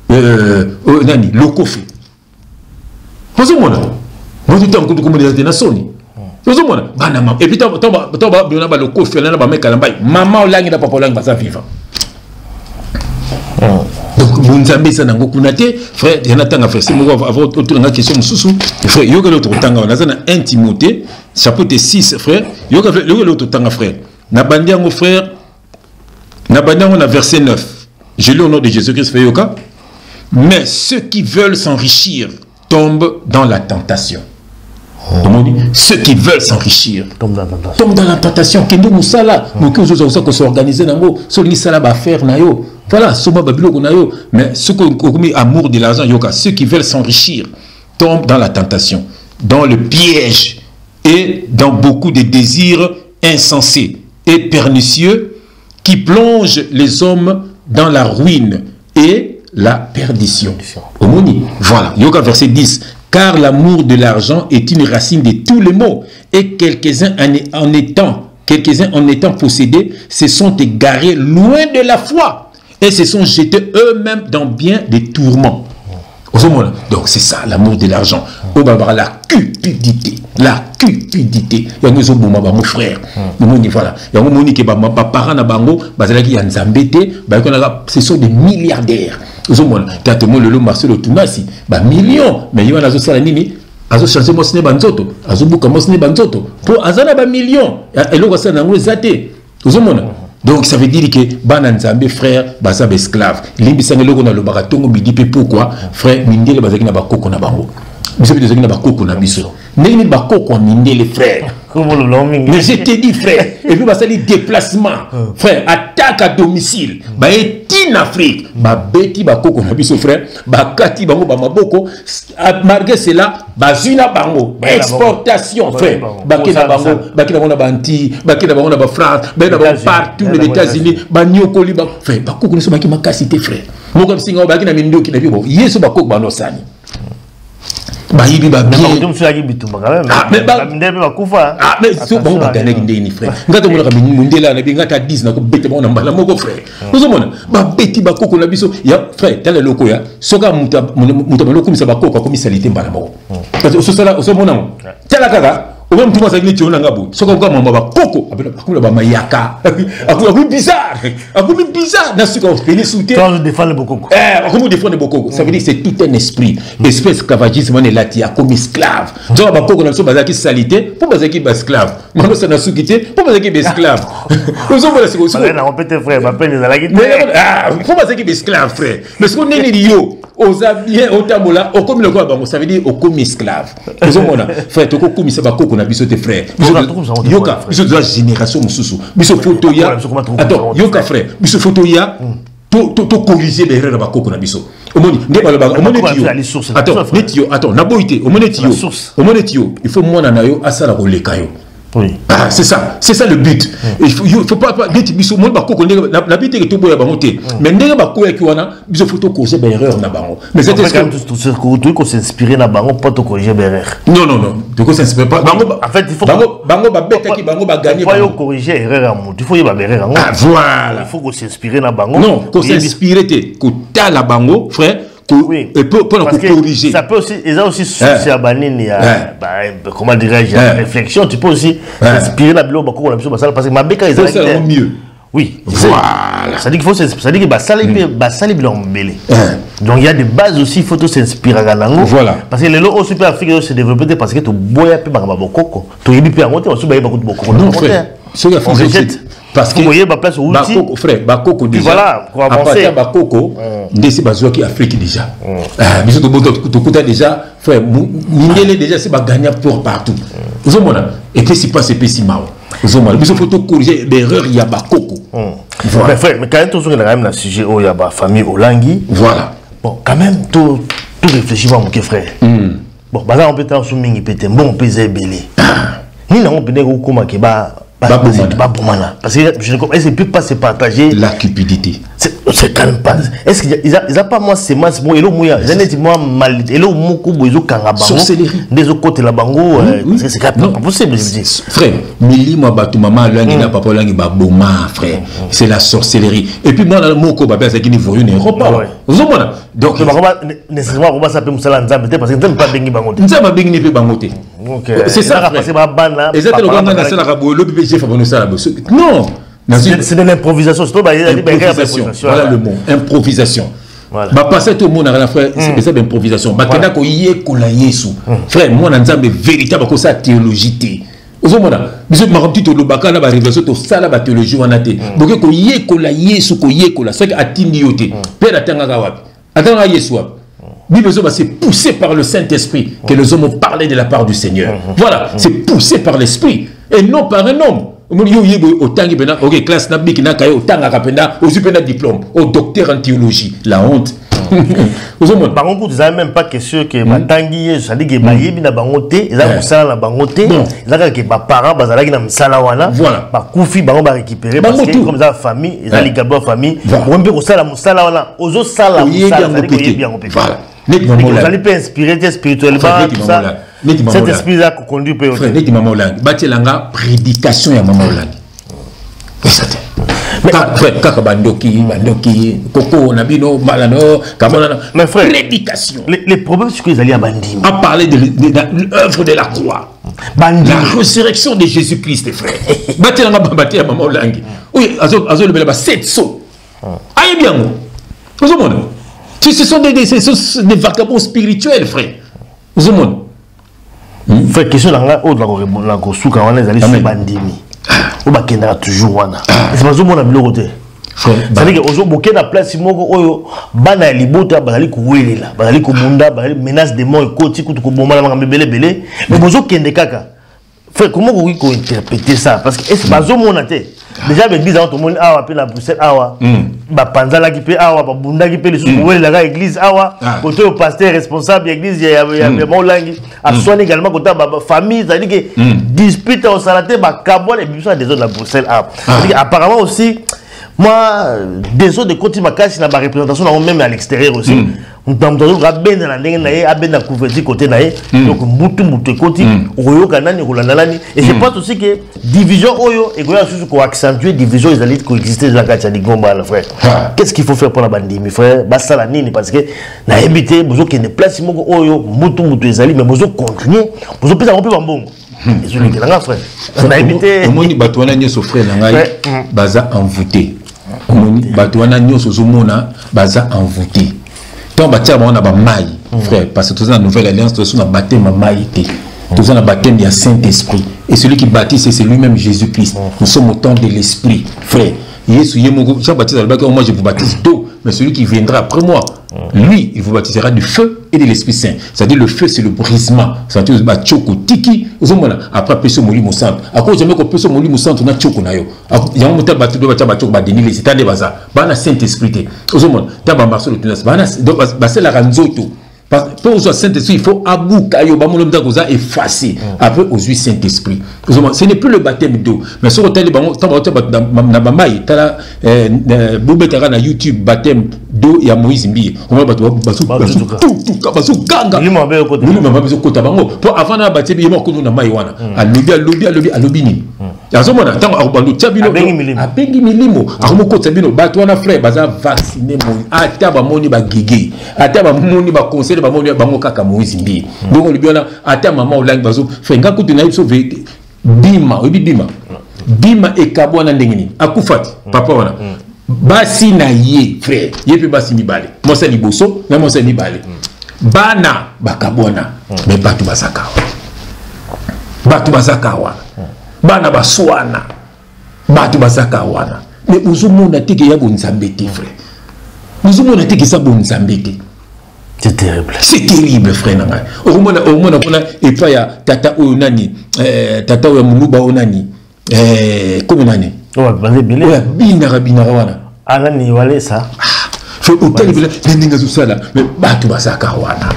nani lokofe zomona moto tango kutu komunité na soni zomona bana ma et puis toba biona ba lokofe na ba mai kalambai mama Olangi na papa Olangi basa vivant. Donc, Mounzambe, ça n'a pas de frère, il y en a tant à faire. C'est moi, avoir autour de la question, frère, il y a l'autre temps, on a 1 Timothée, chapitre 6, frère, il y a l'autre temps, frère. Nabandia, mon frère, Nabandia, on a verset 9. Je lis au nom de Jésus-Christ, frère Yoka. Mais ceux qui veulent s'enrichir tombent dans la tentation. Ceux qui veulent s'enrichir tombent dans la tentation. Kendo Moussala, nous qui nous s'organiser dans le sol, Sala va faire nayo. Voilà, mais ceux qui ont amour de l'argent, ceux qui veulent s'enrichir tombent dans la tentation, dans le piège et dans beaucoup de désirs insensés et pernicieux qui plongent les hommes dans la ruine et la perdition. Voilà, Yoga verset 10. Car l'amour de l'argent est une racine de tous les maux et quelques-uns en étant possédés se sont égarés loin de la foi. Et se sont jetés eux-mêmes dans bien des tourments. Donc c'est ça l'amour de l'argent. La cupidité. la cupidité. Yango zo boma ba mon frère. Moni voilà. Yango moni ke ba parents na bango bazalaki ya nzambete, ba konaka ce sont des milliardaires. Zo mona tatement le Marcelo Tunasi, ba millions, mais yo na zo sala nini? Azo changer mo sine banzoto, azo buka mo sine banzoto. Pour azana ba millions. Et lo ça na ngo zate. Zo mona. Donc ça veut dire que bana nzambe frère baza ba esclave. Limbi sanga loko na lo baratongo bidi pe pourquoi frère mindele bazaki na bakoko na bango. Biso bi bazaki na bakoko na biso. Neni bakoko mindele frère. Mais je te dis frère, et puis basali déplacement. Frère, attaque à domicile. Ba eti en Afrique, ba beti bakoko na biso frère, ba kati bango ba maboko, malgré cela, ba zuna bango, exportation frère. Ba kina bango, ba kina bango na banti, ba kina bango na ba France, ba kina bango partout les États-Unis, ba nyokoli ba frère, bakoko ne so ba ki makasité frère. Mo comme singa ba kina mindo ki na bibo, yeso bakoko ba no sani. Bah il va bien. Mais c'est bon bah gagner ndeni frère. Ngata mo ka mundela na binga ta 10 na ko bete ba na mbala moko frère. Vous mona ba beti ba koko na biso ya frère tala loko ya soka muta maloko misa ba koko ko misalite mbala moko. Parce que so mona mo. Tala kaka au même tout ça ni tiona ngabo. Soka ko mamba ba koko akula ba mayaka. Akula bizarre na suka ofeli souté. Quand je défends le bokoko. Comment défendre le bokoko? Ça veut dire que c'est tout un esprit. Esprit esclavagisme on est là tia comme esclave. Donc ba koko na so bazaki salité pour bazaki ba esclave. Mano ça na sukité pour bazaki ba esclave. Vous on voit c'est quoi? On peut te frère, ma peine la guitare. Pour bazaki ba esclave frère. Parce qu'on est yo oza bien otabola o comme le quoi bango ça veut dire o comme esclave. Vous on voit frère to ko comme ça ba koko na biso te frère. Yoka biso de la génération mususu. Biso photo ya. Attends, yoka frère. Biso photo ya to corriger les erreurs ba koko na biso. Omoni nde ba omoni tio. Attends, na boité, omoni tio. Omoni tio, il faut mona na yo asala ko lekayo. Oui. Ah, c'est ça le but. Il faut pas dire biso mon ba koko na bité que to boya bango te. Mais ndenge ba ko ki wana biso photo corriger ba erreur na bango. Mais c'est tout ce que s'inspirer na bango pas to corriger ba erreur. Non, de quoi s'inspirer pas bango. En fait, il faut bango ba beta ki bango ba gagner. Il faut corriger erreur à mon. Il faut y ba erreur. Ah voilà. Il faut qu'on s'inspirer na bango. Non, qu'on s'inspirer te ko ta la bango, frère. Oui. Et pour corriger. Ça peut aussi, ils ont aussi souci à banine, comment dirais-je, réflexion. Tu peux aussi inspirer la bilo bako la biso basala parce que ma beka ils ont mieux. Oui. Voilà. Ça dit qu'il faut, ça dit que basali bilo mbele. Donc il y a des bases aussi, il faut s'inspirer à lango. Voilà. Parce que les lots aussi peut Afrique se développer parce que tu boya pe banga bokoko. Tu yibi pe angote, on se baye beaucoup de bokoko. Non frère. Ce qui a fait parce que voyez ma place au outil frère bakoko déjà voilà pour avancer à bakoko ndesi bazwa ki Afrique déjà biso to kuta déjà frère mindele déjà c'est ba gagnant pour partout vous mona et que si pas c'est pessimao vous mona biso faut to corriger l'erreur ya bakoko voilà mais frère mais quand même toujours il y a même un sujet où il y a ba famille Olangi voilà bon quand même tout réfléchir mon frère bon baza on peut être sous mingi pété bon peser belé ni na on peut dire comment que ba parce que je ne comprends pas, peut pas se partager la cupidité. C'est quand même pas. Est-ce qu'ils n'ont pas moi c'est moi et l'eau mouilla. J'en ai dit moi mal et l'eau moukou boizo kangabango. Des autres côtés la bango parce que c'est pas possible. Frère, mili moi batu maman langi na papa langi ba boma frère. C'est la sorcellerie. Et puis moi dans le moko ba c'est qui niveau une repas. Vous comprenez? Donc nécessairement on va s'appeler Moussala Nzambe parce que n'aime pas bengi bangote. Nzambe bengi ne peut bangote. C'est ça. C'est pas ban. Et ça te le ganga na sala rabo le bébé chef abonné ça. Non. C'est de l'improvisation. Voilà le mot, improvisation. Voilà. Bah passer tout le monde à la frère, c'est ça l'improvisation. Bah kena ko yé ko la yesu. Frère, moi nzambe véritable ko ça théologie. Ozomona, biso makamti to lobaka na ba révélation to sala ba théologie wana te. Boke ko yé ko la yesu ko yé ko la ça atindi yote. Père atanga wapi. Atanga yesu wapi. Bible c'est poussé par le Saint-Esprit que les hommes ont parlé de la part du Seigneur. Voilà, c'est poussé par l'Esprit et non par un homme. Ok, classe nabik na kayo tanga kapenda, aussi pena diplôme, au docteur en théologie, la honte. Par contre, vous n'avez même pas question que Matangi, ça dit que Bayebi na bangoté, ils ont ça la bangoté, ils ont que parents, bazalaki na msalawana, voilà, par koufi, bango ba récupérer parce que comme ça famille, ils ont les gabons famille, on peut que ça la msalawana, ozo sala msala, voilà. Vous allez pas inspirer spirituellement tout ça. Cet esprit-là qu'on conduit peut frère, net maman Olangi. Batelanga prédication ya maman Olangi. Frère, kaka bandoki, koko nabino malano, kamana. Mais frère, prédication. Les problèmes c'est qu'ils allaient à Bandima. À parler de l'œuvre de la croix. La résurrection de Jésus-Christ, frère. Bâti la bâti à maman Olangi. Oui, azo le bel 700. Aïe bien. Vous avez ce sont des vagabonds spirituels, frère. Vous avez frère, question là, au de la Gosuka, on est allé sur Bandimi. On va kenda toujours wana. C'est pas mon ami le côté. C'est-à-dire que aujourd'hui, na place moko oyo bana libota bazali kuwelela, bazali kubunda, bazali menace de mort ekoti kutu kubomala makambe belé. Mais bozo kende kaka. Frère, comment vous pouvez interpréter ça? Parce que est-ce que bazo mona te déjà l'église a tout le monde awa pe la Bruxelles awa ba panzala ki pe awa ba bunda ki pe le kuwelela ka église awa côté au pasteur responsable église ya Molangi a soigné également côté ba famille, c'est-à-dire que dispute au salaté ba kabole et puis ça des autres de la Bruxelles apparemment aussi. Moi, des autres de côté ma cache, na ba représentation même à l'extérieur aussi. On t'a entendu rabben na ndenge na ye, aben na couverture côté na ye. Donc mutu côté, oyo kanani rolandalani. Et je pense aussi que division oyo et goya sous ko accentuer division les alliés coexister dans la cache di gomba le frère. Qu'est-ce qu'il faut faire pour la bandi mes frères? Basta la nini parce que na habité bozo qui ne place moko oyo mutu les alliés mais bozo continuer, bozo pesa romper bambongo. Et je le dis là frère. Na habité omoni batwana nyeso frère na ngai baza envoûté. Batouana nyoso zomona baza envoûté. Tant batia on ba mai frère parce que tous dans la nouvelle alliance tous on a baptême ma maïté. Tous on a baptême il y a Saint-Esprit et celui qui baptise c'est lui-même Jésus-Christ. Nous sommes au temps de l'esprit frère. Yesu yemoko ça baptise albaka moi je vous baptise d'eau mais celui qui viendra après moi lui il vous baptisera du feu et de l'Esprit Saint. C'est-à-dire le feu c'est le brisement. C'est-à-dire ba choko tiki ozomona après peso molimo santo. Ako jamais ko peso molimo santo na choko na yo. Ya mo ta batu do ba choko ba denile c'est tande baza. Ba na Saint-Esprit te. Ozomona ta ba marso le tunas ba na ba c'est la ranzoto. Pour le Saint-Esprit, il faut abouka yo ba mo lomda koza effacer après aux huit Saint-Esprit. Ozomona ce n'est plus le baptême d'eau mais sur hôtel bango ta na ba mai ta bobetara na YouTube baptême d'eau ya Moïse Mbiye. On va batu tout ganga. Lui m'a besoin kota bango. Pour avant na baptême yemo ko na mai wana. Alobi ni. Yazomona tango akobando tabino abengi milimo akomo tabino batu wana frère baza vacciner mo ata ba moni ba gege ata ba moni ba conseil ba moni bango kaka Moïse Mbiye. Donc on lui biona ata maman Olangi bazo fenga kutu na iso bima bima ekabwana ndengini akufati papa wana basi na ye frère yepe basi mibale mosa liboso na mosa mibale bana bakabwana mais batu bazakawa bana baswana batu bazakawana mais uzumuna tike ya bonzambete frère uzumuna tike sa bonzambete. C'est terrible. C'est terrible, frère. Au moins, et puis, tata onani, tata oya muluba onani, comment nani? Binara wana. Alani wale ça. Fait hôtel villa, n'inga sala, mais batu basaka wana.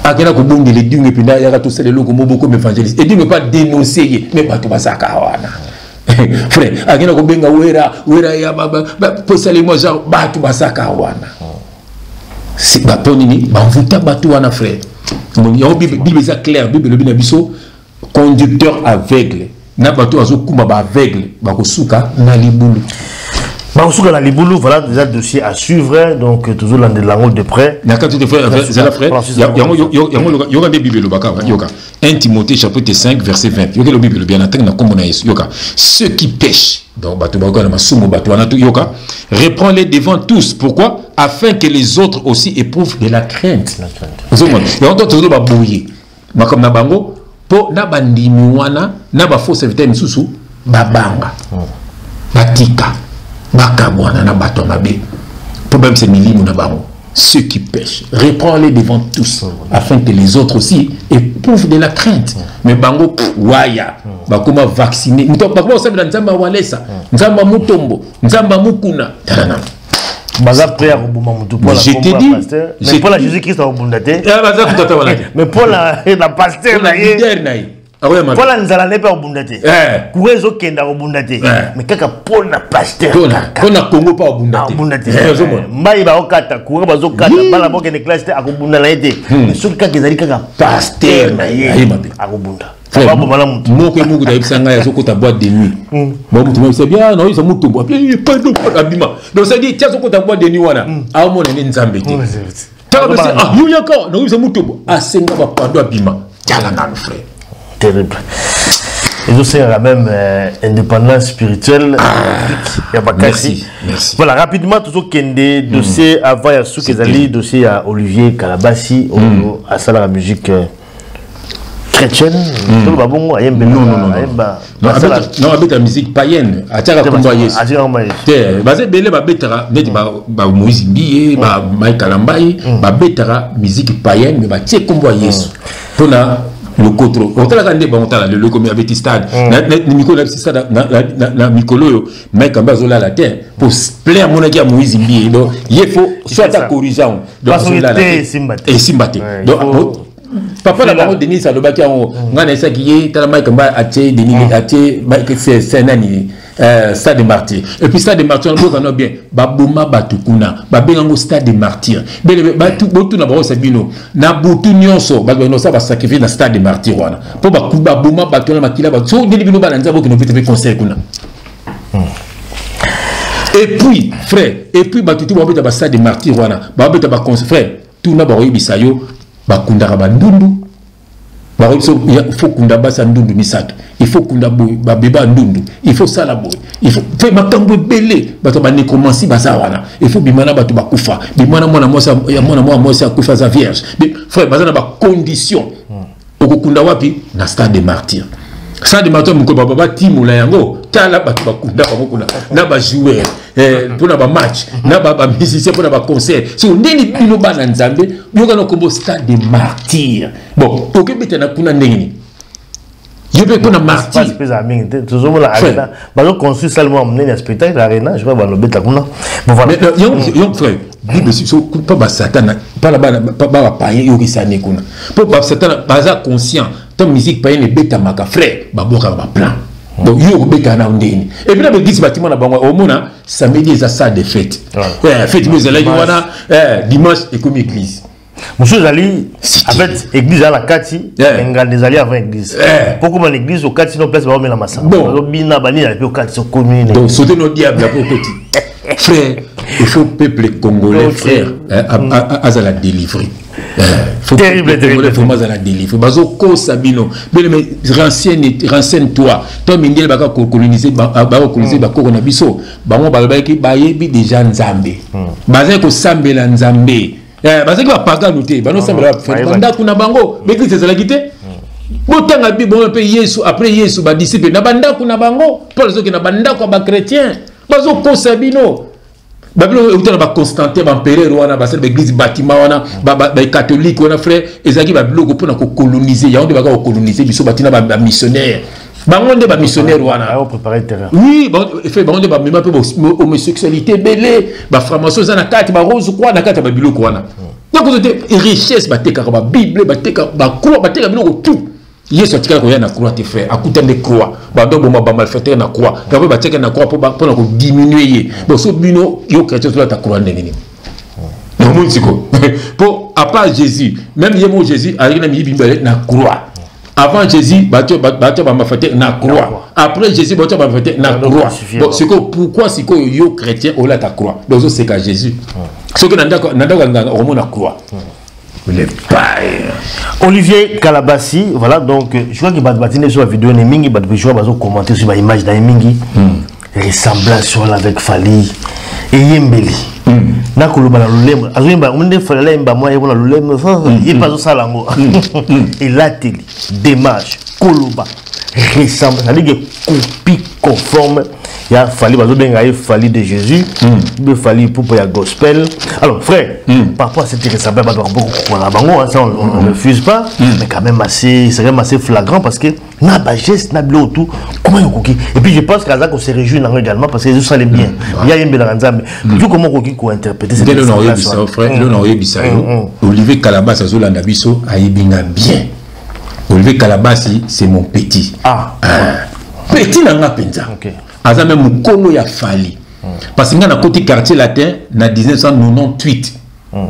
Akena ko bonge les dingue pinda ya to sala loko moboko évangéliste. Et dit pas dénoncer, mais batu basaka wana. Frère, akena ko benga wera ya baba, pour saler moi genre batu basaka wana. C'est pas pour nini banvuta batu wana frère. Mon Bible est clair, Bible le binabiso conducteur aveugle. Na batu azokuma ba aveugle, ba kosuka na libulu. Ba kosuka na libulu, voilà déjà dossier à suivre donc toujours dans de l'angle de près. Na quand tu te frère, c'est la frère. Yoga de Bible le baka yoga. 1 Timothée chapitre 5 verset 20. Yoga le Bible bien attendre na komona yesu yoga. Ceux qui pêchent donc batu baka na masumo batu wana tu yoga. Reprends-les devant tous. Pourquoi? Afin que les autres aussi éprouvent de la crainte. Vous voyez, il y a toujours ba bouiller. Ma comme na bango po na bandimi wana na ba faux serviteur misusu babanga. Batika. Bakabwana na bato mabe. Problème c'est milimu na bango. Ceux qui pêchent, reprends-les devant tous afin que les autres aussi éprouvent de la crainte. Mais bango waya ba comment vacciner. Nous pas comment ça dans nzamba walesa. Nzamba mutombo, nzamba mukuna. Baza prêt à rebondir mon tout pour la. Je t'ai dit, mais pour la Jésus-Christ à rebondir. Mais pour la pasteur naïe. Pour la nzala n'est pas rebondir. Courezo kenda rebondir. Mais kaka pour la pasteur. Pour la Congo pas rebondir. Mbaï ba okata, couré bazo kata, bala boke ne classe à rebondir la été. Mais sur kaka ezali kaka pasteur naïe à rebondir. Moko moko da ibsanga ya soko ta boîte de nuit. Bon mutu c'est bien non ils ont mutombo. Puis pas de abima. Donc ça dit tiens soko ta boîte de nuit wana. A mona ni nzambe te. Tala basi ah yuyaka non ils ont mutombo. A senga ba pando abima. Tala na frère. Terrible. Et aussi même indépendance spirituelle. Merci. Voilà, rapidement, tout ce qui est dossier avant, il y a ce qui dossier à Olivier Kalabassi, à ça la musique chrétienne. Non, avec la musique païenne. À tiens, combat yes. Basé belé ba betara, net ba Moïse Bié, ba Mike Kalambaye, ba betara musique païenne, mais ba tiens combat yes. Pour le contrôle. On t'a regardé, on t'a le comme avec stade. Na Mikolo, mais quand bazola la terre pour plaire mon gars Moïse Bié. Donc il faut soit ta corrigeant. Donc et Simbate. Donc papa la parole Denis Salobaki on ngana ça qui est tellement que ba até Denis até c'est nani stade des martyrs. Et puis stade des martyrs on a bien baboma batukuna babengo stade des martyrs. Batu botu na ba sabino na botu nyonso ba no ça va sacrifier na stade des martyrs wana. Po ba kuba boma batona makila ba so deli bino ba nza bo que no peut conseil kuna. Et puis frère, et puis batutu ba beta ba stade des martyrs wana. Ba beta ba conseil frère, tout na ba bisayo bakunda bandundu il faut kunda basa ndundu misato il faut kunda babeba ndundu il faut sala boy il faut faire makambo belé bato ba nécromancie basa wana il faut bimana bato bakufa bimana mwana mosa kufa sa vierge frère basa na ba condition okukunda wapi na stade des martyrs. Ça de matin mon baba timula yango tala bato bakunda bakuna na ba joueur pour na ba match na ba musicien pour na ba concert so ndeni bino bana nzambe yoka no kombo stade des martyrs. Bon OK betana kuna ndeni yobe kuna martyr toujours la arena bazo construire seulement amener un spectacle arena je crois ba no beta kuna bon voilà yon frère bible so pas ba satan pas la ba païen yoki sané kuna pour ba satan baza conscient ton musique païenne et bêta maka frère baboka ba plan donc yo bêta na ndeni et puis là l'église bâtiment na bango au mona samedi ça ça de fête fête nous allons wana dimanche et comme église monsieur Zali en fait église à la kati ngal des alliés avant église pourquoi l'église au kati no place ba la massa bon bina bani la au kati commune donc sauter nos diables pour petit frère il faut peuple congolais frère à la délivrer. Terrible. À la délivrer. Bazo ko sabino. Mais renseigne-toi. Toi mindel baka coloniser coloniser ba ko na biso. Bango ba ki bayebi déjà nzambe. Baza ko sambela nzambe. Baza ki ba paga noté. Bano sambela banda kuna bango. Beki c'est la quitté. Botanga bi bon pe Yesu après Yesu ba disciple na banda kuna bango. Pour les autres na banda ko ba chrétien. Bazo ko sabino. Babylone est un Constantin, l'empereur, l'église bâtiment, les catholiques, les frères, et ils ont coloniser. Ils ont coloniser, ils sont missionnaires. Ils sont missionnaires. Oui, ils ont homosexualité, belé, les francs-maçons, ils ont rose, quoi, ils ont quoi. Donc, richesse, la Bible, la croix, tout. Il est sorti quand il y a une croix, à côté de croix. Donc, on va malfaiteur na croix. Il va y a croix pour diminuer. Donc, ce bino, il y a chrétien sur la croix. Pour, à part Jésus, même Jésus, il y a une croix. Avant Jésus, il y a une croix. Après Jésus, il y a une croix. Donc, c'est pourquoi c'est que les chrétiens ont la croix. Donc, c'est qu'à Jésus. Ce que nous avons la croix. Olivier Kalabassi, voilà donc je crois qu'il va battre sur la vidéo Nemingi, il va commenter sur l'image d'Nemingi, ressemblance sur avec Fali et Yembeli. Nakoloba na lulemo, azimba umende Fali imba moi yebona lulemo, il passe ça lango. Et la télé, démarche, Koloba, ressemble, ça dit que copie conforme. Il y a fallu fallu de Jésus, il fallu pour le gospel. Alors frère, parfois c'est intéressant, ça on ne refuse pas, mais quand même c'est quand même assez flagrant parce que n'a pas geste, n'a pas tout. Comment il coquille? Et puis je pense qu'on se réjouit également parce que ça allait bien. Il y a une belle ranzame. Tout comment coquille pour interpréter cette situation. Frère, Olivier Kalabassi Azolanda Biso a bien. Olivier Kalabassi c'est mon petit. Petit n'a penza. Aza même mukolo ya Fali. Parce que dans le côté quartier latin, en 1998, en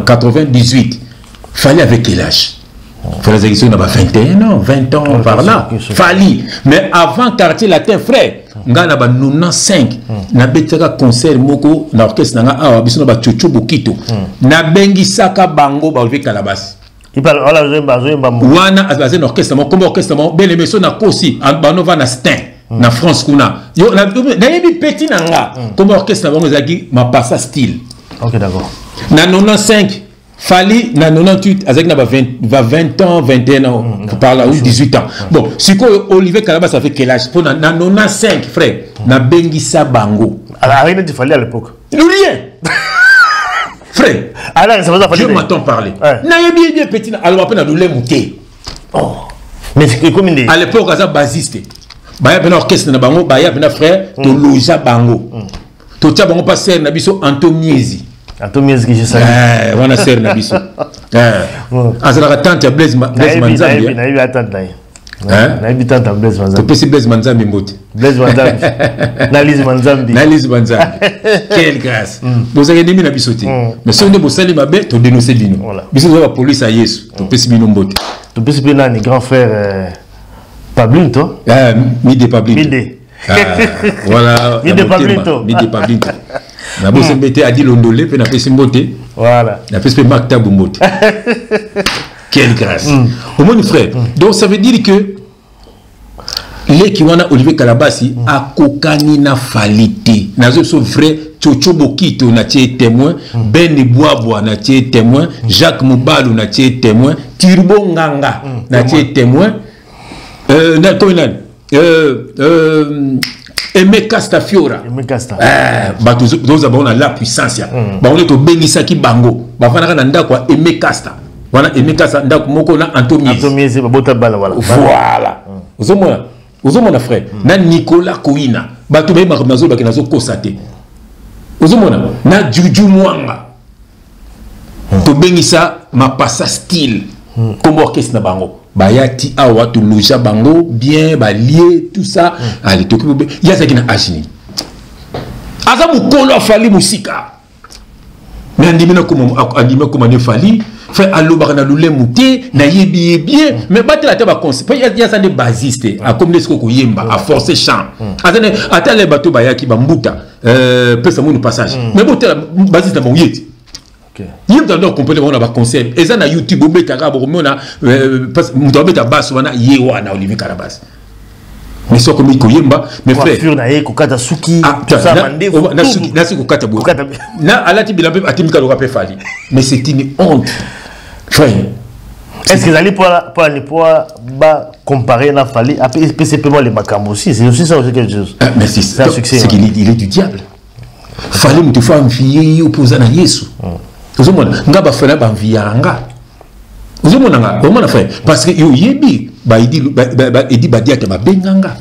98, Fali avec quel âge? Fali avec 21 ans, 20 ans par là. Fali. Mais avant quartier latin, frère, nga na ba 95 na betaka concert moko na orchestre nga awa biso na ba chocho bokito na bengi saka bango ba Olivier Kalabassi. Il parle wana azazen orchestre mon comme orchestre mon belle émission na kosi bano va na stin na France kuna yo na yebi petit nanga comme orchestre bango zaki ma passa style. OK, d'accord. Na 95 Fali na 98 avec na 20 ans 21 ans par là ou 18 ans. Bon, si quoi Olivier Kalaba ça fait quel âge pour na 95 frère na bengisa bango. Alors rien de Fali à l'époque. Rien. Frère, alors ça va je m'entends parler. Na yebi bien petit alors après na douleur mouté. Oh. Mais c'est comme une à l'époque ça basiste. Baya ben orchestre na bango, baya ben frère to loja bango. To tia bango passer na biso Antomiezi. Antomiezi que je sais. On a serre na biso. Azala tante ya Blaise Manzambi. Na yebi tante na. Na yebi tante Blaise Manzambi. To pesi Blaise Manzambi mbote. Blaise Manzambi. Na Lise Manzambi. Na Lise Manzambi. Quelle grâce. Vous avez mis na biso te. Mais si on est bossali mabe to dénoncer bino. Biso za la police à Yesu. To pesi bino mbote. To pesi bino ni grand frère Pablito. Mide Pablito. Mide. Voilà. Mide Pablito. Mide Pablito. Na bosse mbete adi londolé pe na pesi mbote. Voilà. Na pesi Makta mbote. Quelle grâce. Au moins frère. Donc ça veut dire que les qui wana Olivier Kalabasi a kokani na falité. Na zo vrai Chocho Bokito na tie témoin, Ben Boabo na tie témoin, Jacques Moubalou na tie témoin, Turbo Nganga na tie témoin. Aimé Castafiora. Aimé Casta. Nous avons la puissance. On est au Benisaki Bango. Bafana nanda kwa Aimé Casta. Voilà Aimé Casta ndako moko na Antomiezi. Antomiezi babota bala voilà. Voilà. Vous mon frère. Na Nicolas Kouina. Bato be mazo ba kenazo kosate. Vous na Juju Mwanga. To Benisa ma passa style. Comme orchestre na bango. Bayati awa to loja bango bien ba lié tout ça allez to ya ça qui na agini aza mukolo fali musika mais andimina comme ne fali fait aloba na lule muté na yebi bien mais batela ta ba conseil ya ça des basistes a comme les ko yemba a forcer chant atene atale bato bayaki ba mbuta pesa mu passage mais botela basiste bon yeti. Il y a des compagnies qui ont un conseil. Et ça, na YouTube, on met un parce que on met un basse, on a yewa na Olivier Kalabasi. Mais ça comme il koyemba, mes frères. Sur na kokata suki, tout ça mandé. Na suki, na suki kokata bo. Na alati bilambe atimika lo rapé fali. Mais c'est une honte. Frère. Est-ce que vous allez pour comparer na fali après simplement les makambo aussi, c'est aussi ça aussi quelque chose. Mais c'est un succès. C'est qu'il est du diable. Fallait me te faire envier opposant à Yesu. Vous avez ngaba fana ba envianga. Vous avez comment faire parce que yo yebi ba idi ba dia te ba benganga.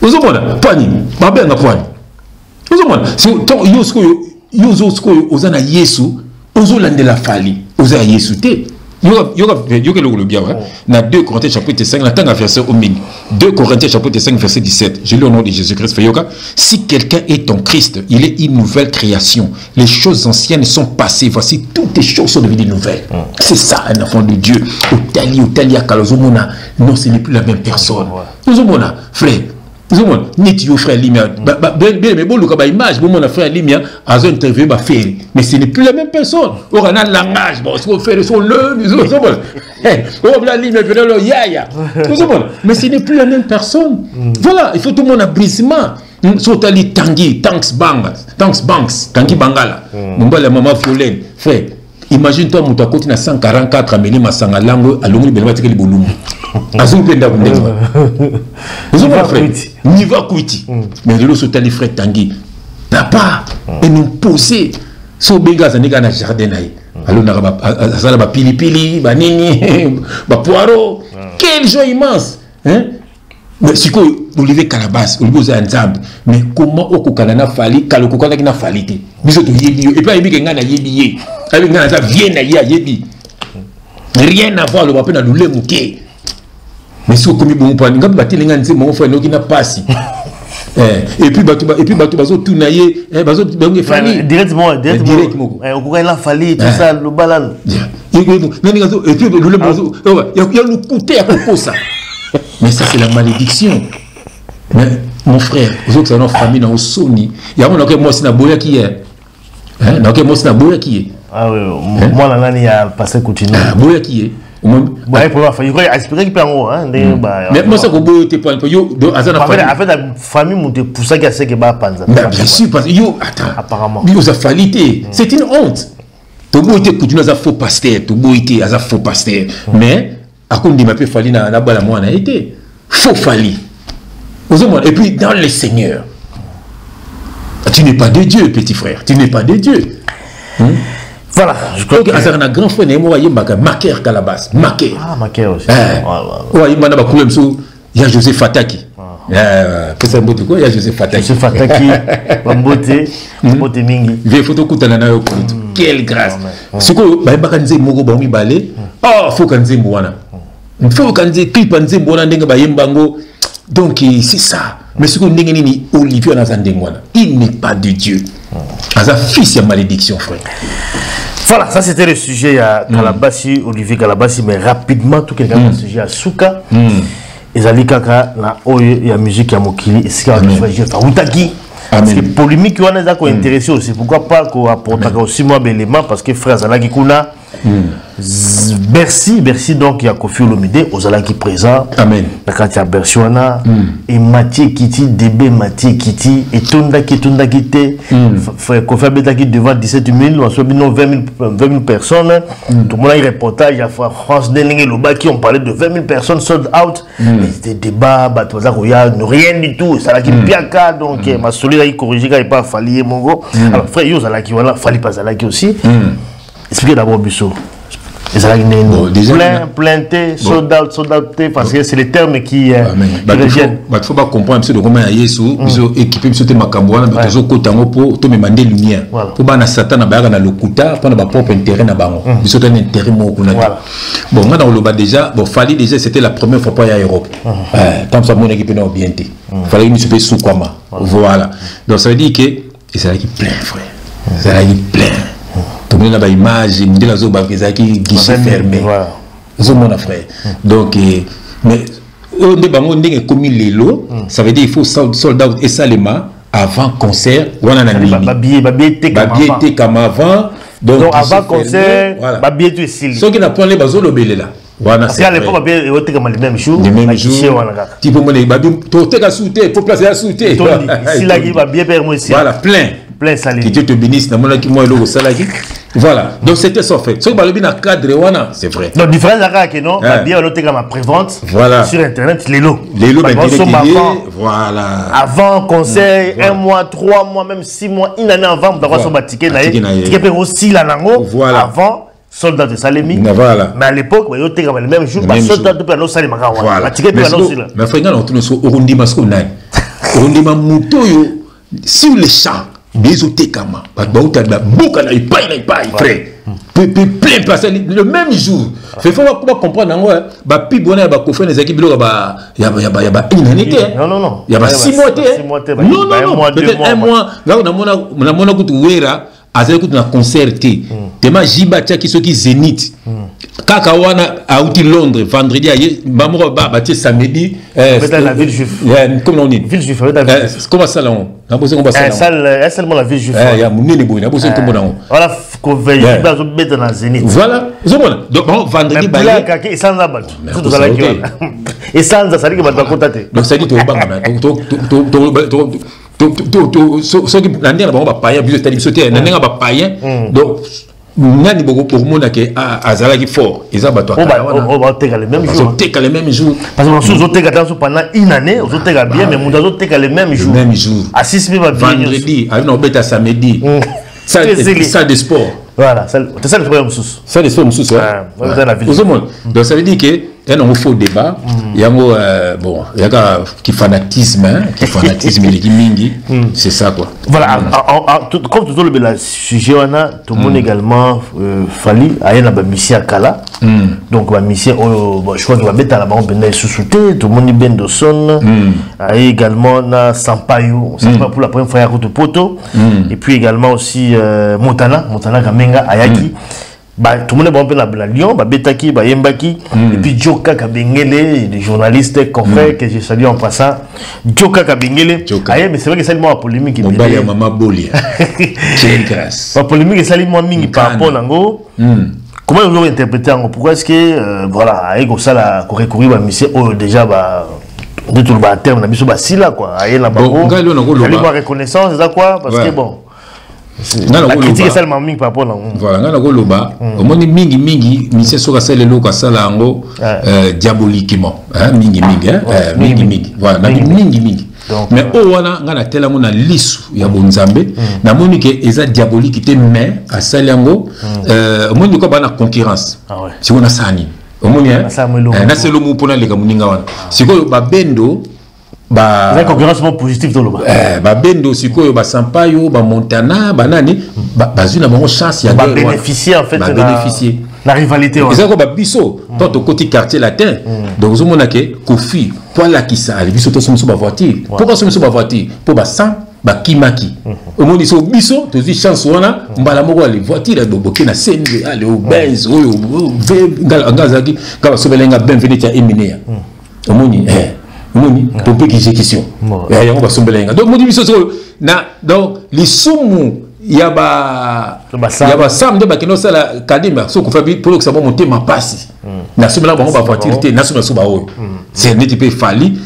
Vous avez pani ba benga pani. Vous avez si to yosko ozana Yesu ozolandela fali oza Yesu te. Le bien, dans 2 Corinthiens chapitre 5, la verset au milieu. 2 Corinthiens chapitre 5, verset 17. Je lis au nom de Jésus-Christ. Si quelqu'un est en Christ, il est une nouvelle création. Les choses anciennes sont passées. Voici, toutes les choses sont devenues nouvelles. C'est ça, un enfant de Dieu. Non, ce n'est plus la même personne. Nous avons frère. Ni frère Limia, mais bon, le image, bon, mon frère Limia a interviewé ma fille, mais ce n'est plus la même personne. On a un langage, bon, ce qu'on fait, son le, on a Limia, mais ce n'est plus la même personne. Voilà, il faut tout le monde abrisement. Sotali Tanguy, Tanks Banks, Tanguy Bangala, la maman Violaine, frère. Imagine-toi, mon côté na 144 amélie Masanga Lango, à l'ombre de l'Ouatikali Boulou. Azou Penda Boulou. Vous avez frère, Niva Kouiti. Mais de l'autre, les frères Tanguy. Papa, et nous poser. So Benga Zaniga na jardin. Alors, on a pili pili, banini, poireau. Quelle joie immense. Mais si Olivier Kalabasi, Olivier Nzambe, mais comment au Kokanana fali, Kalokokana na falité. Biso to yebi et puis il y a na yebi. Avec na vient na yebi. Rien à voir le rappel na lule muké. Mais si comme bon pas ngam bateli nganze mon frère nokina pasi. Et puis bazo tunaye, bazo bango fali directement. Au Kokana fali tout ça le balal. Et puis lule bazo, il y a le côté à ça. Mais ça, c'est la malédiction. Mais, mon frère, vous autres, dans notre famille, dans le Sony, il y a un moi, c'est la boya qui est. Moi, c'est la boya qui est. Ah oui, moi la nani a passé continue. Boya qui est. Ouais, pour faire, il faut espérer qu'il peut en haut, hein. Mais moi ça ko te pas yo azana famille. En fait, la famille monte pour ça qu'il y a ce qui va panza. Bien sûr parce que yo attends. Apparemment. Yo ça falité. C'est une honte. Tobo était continue à faux pasteur, Tobo était à faux pasteur. Mais à cause de ma peu fali na bala moi na été. Faux fali. Et puis dans le Seigneur. Tu n'es pas de Dieu, petit frère. Tu n'es pas de Dieu. Voilà, je crois que un grand frère n'est pas Maker Calabas. Maker. Ah, Maker aussi. Oui, il y a Joseph Fataki. Il y a Joseph Fataki. Joseph Fataki, Bambote, Bambote Mingi. Il y a une photo de Nana. Quelle grâce. Ce que vous avez dit, oh, faut qu'on dise Mouana. Il faut qu'on dise clip en dise Mouana. Donc, c'est ça. Mais ce que vous avez dit, Olivier Nazandemouana, il n'est pas de Dieu. Asa fils, il y a malédiction, frère. Voilà, ça c'était le sujet à Kalabassi, Olivier Kalabassi, mais rapidement, tout quelqu'un a le sujet à Souka. Et Zali Kaka, il y a musique à Mokili, et c'est qu'il y a Outaki. Parce que polémique, on a intéressé aussi. Pourquoi pas qu'on apporte aussi moi l'élément, parce que frère Zalaki Kuna, Bercy donc il y a Kofi Olomide, Ozalaki présent. Amen. Quand il y a Bercy, et Mathieu Kiti, DB Mathieu Kiti, et Tondaki frère Kofi Abetaki devant 17 000, on soit 20 000 personnes. Tout le monde a un reportage à France Denning Lobaki, on parlait de 20 000 personnes sold out. C'était débat, rien du tout. Zalaki Piaka, donc ma solide il corrigé, il pas fallu mon gars. Alors frère Zalaki, voilà, fallait pas Zalaki aussi. Expliquez d'abord Bissot. Planté, sold out, parce que c'est les termes qui reviennent. Il faut pas comprendre de comment il y a équipé de Macamboana, mais toujours pour te demander lumière. Pour que Satan na lokuta, pour na propre intérêt na bango. Bissot un intérêt mo kuna. Bon, on a le déjà, bon fallait déjà c'était la première fois pour y aller Europe. Tant que ça mon équipe n'a bien été. Fallait une super sous quoi. Voilà. Donc ça veut dire que c'est là qui plein frère. C'est là qui plein. Tout le monde a une image, il me dit qui guichet fermé. C'est mon frère. Donc, mais on est commis les lots, ça veut dire qu'il faut sold out et salema avant concert. On a un billet comme avant. Donc avant concert, billet tu es ceux qui n'ont pas les bazos le belé là. Parce qu'à l'époque, on était comme les mêmes jours. Les mêmes jours. Type mon tu as sauté, faut placer à sauter. Ici là, il va bien permettre ici. Voilà, plein. Que Dieu te bénisse. Voilà. Donc c'était ça fait. Ce que tu as cadre, c'est vrai. Donc différence là que non, bien on était comme à prévente. Voilà. Sur internet, les lots. Voilà. Avant concert, 1 mois, 3 mois, même 6 mois, une année avant, d'avoir son ticket. Ticket aussi là nango. Avant. Soldat de Salemi. Mais à l'époque, il y avait le même jour. Soldat de Salemi. Voilà. Mais frère, on est au Rondima Skonai. Rondima Moutoyo sur les champs. Des otekama, plein passé le même jour. Il faut comprendre non. Il y a 6 mois. Non. Peut-être 1 mois. On a concerté. Tellement Jibatia qui sont qui Zénith. Kakawana a outil Londres vendredi samedi. La ville juive. Comment on dit? Ville juive. Comment ça là? Seulement la ville juive. Il y a mon nez voilà qu'on veille dans la Zénith. Voilà. Donc vendredi et sans abat. Et sans ça dit que va contacter. Donc ça dit to banga ceux qui n'ont pas païen, c'est-à-dire n'ont pas païen. Donc nani beaucoup pour moi que azala qui fort ils abattent on va te les mêmes jours les mêmes jours parce que nous autres te pendant une année nous autres bien mais nous autres te les mêmes jours à 6 000 vendredi à une bête à samedi ça de sport voilà c'est ça le problème sous ça de sport sous ça donc ça veut dire que il y a un faux débat il y a bon il y a qui fanatisme c'est ça quoi voilà comme tout le sujet on a tout le monde également fallu à une mission à Kala donc la mission je crois qu'il va mettre à la banque sous-souté tout le monde ben de son également na Sampaio pour la première fois à Poto et puis également aussi Montana Kamenga Ayaki tout le monde est un peu dans Lyon, Betaki, Yembaki, et puis Djoka Kabengele, les journalistes confrères que je salue en passant. Djoka Kabengele, mais c'est vrai que c'est moi la polémique. Mon bali à maman Bolia. Quelle grâce. La polémique, c'est moi mingi par rapport à Nango. Comment vous l'avez interprété? Pourquoi est-ce que, voilà, avec ça, la recourir à mission, déjà, de tout le terme, on a mis sur Basila, quoi. Aïe, la banque. On a reconnaissance, c'est ça, quoi? Parce que, bon. La critique est seulement mingi par rapport à Nango. Voilà, on a loba. Au moins, mingi, mission sur la salle, le Kassala, Ango, diaboliquement. Mingi. Voilà, mingi. Mais on a tellement na lisu ya bonzambe na moni que eza diabolique était mais à salango moni ko bana concurrence si on a sani moni na selo mu pona le kamuninga wana siko ba bendo ba la concurrence positive dans le bas ba bendo siko ba sampayo ba montana banani bazuna bango chance ya bénéficier en fait bénéficier la rivalité ouais. Ils ont quoi biso toi ton côté quartier latin donc vous montrez que Kofi pour la qui ça les biso tous sont sur ma voiture pourquoi sont sur ma voiture pour ba sang ba kimaki au monde ils sont biso tu dis chance wana mbala moko les voitures de boké na scène aller au Benz au ngazaki quand sobelenga bienvenue à Eminéa au monde moni pour peu qui question et on va sobelenga donc modi biso na donc les sumu yaba sam de bakino sala kadimba so ko fabi pour que ça va monter ma passe na sumela bango ba voiture te na sumela so ba oyo c'est ne type fali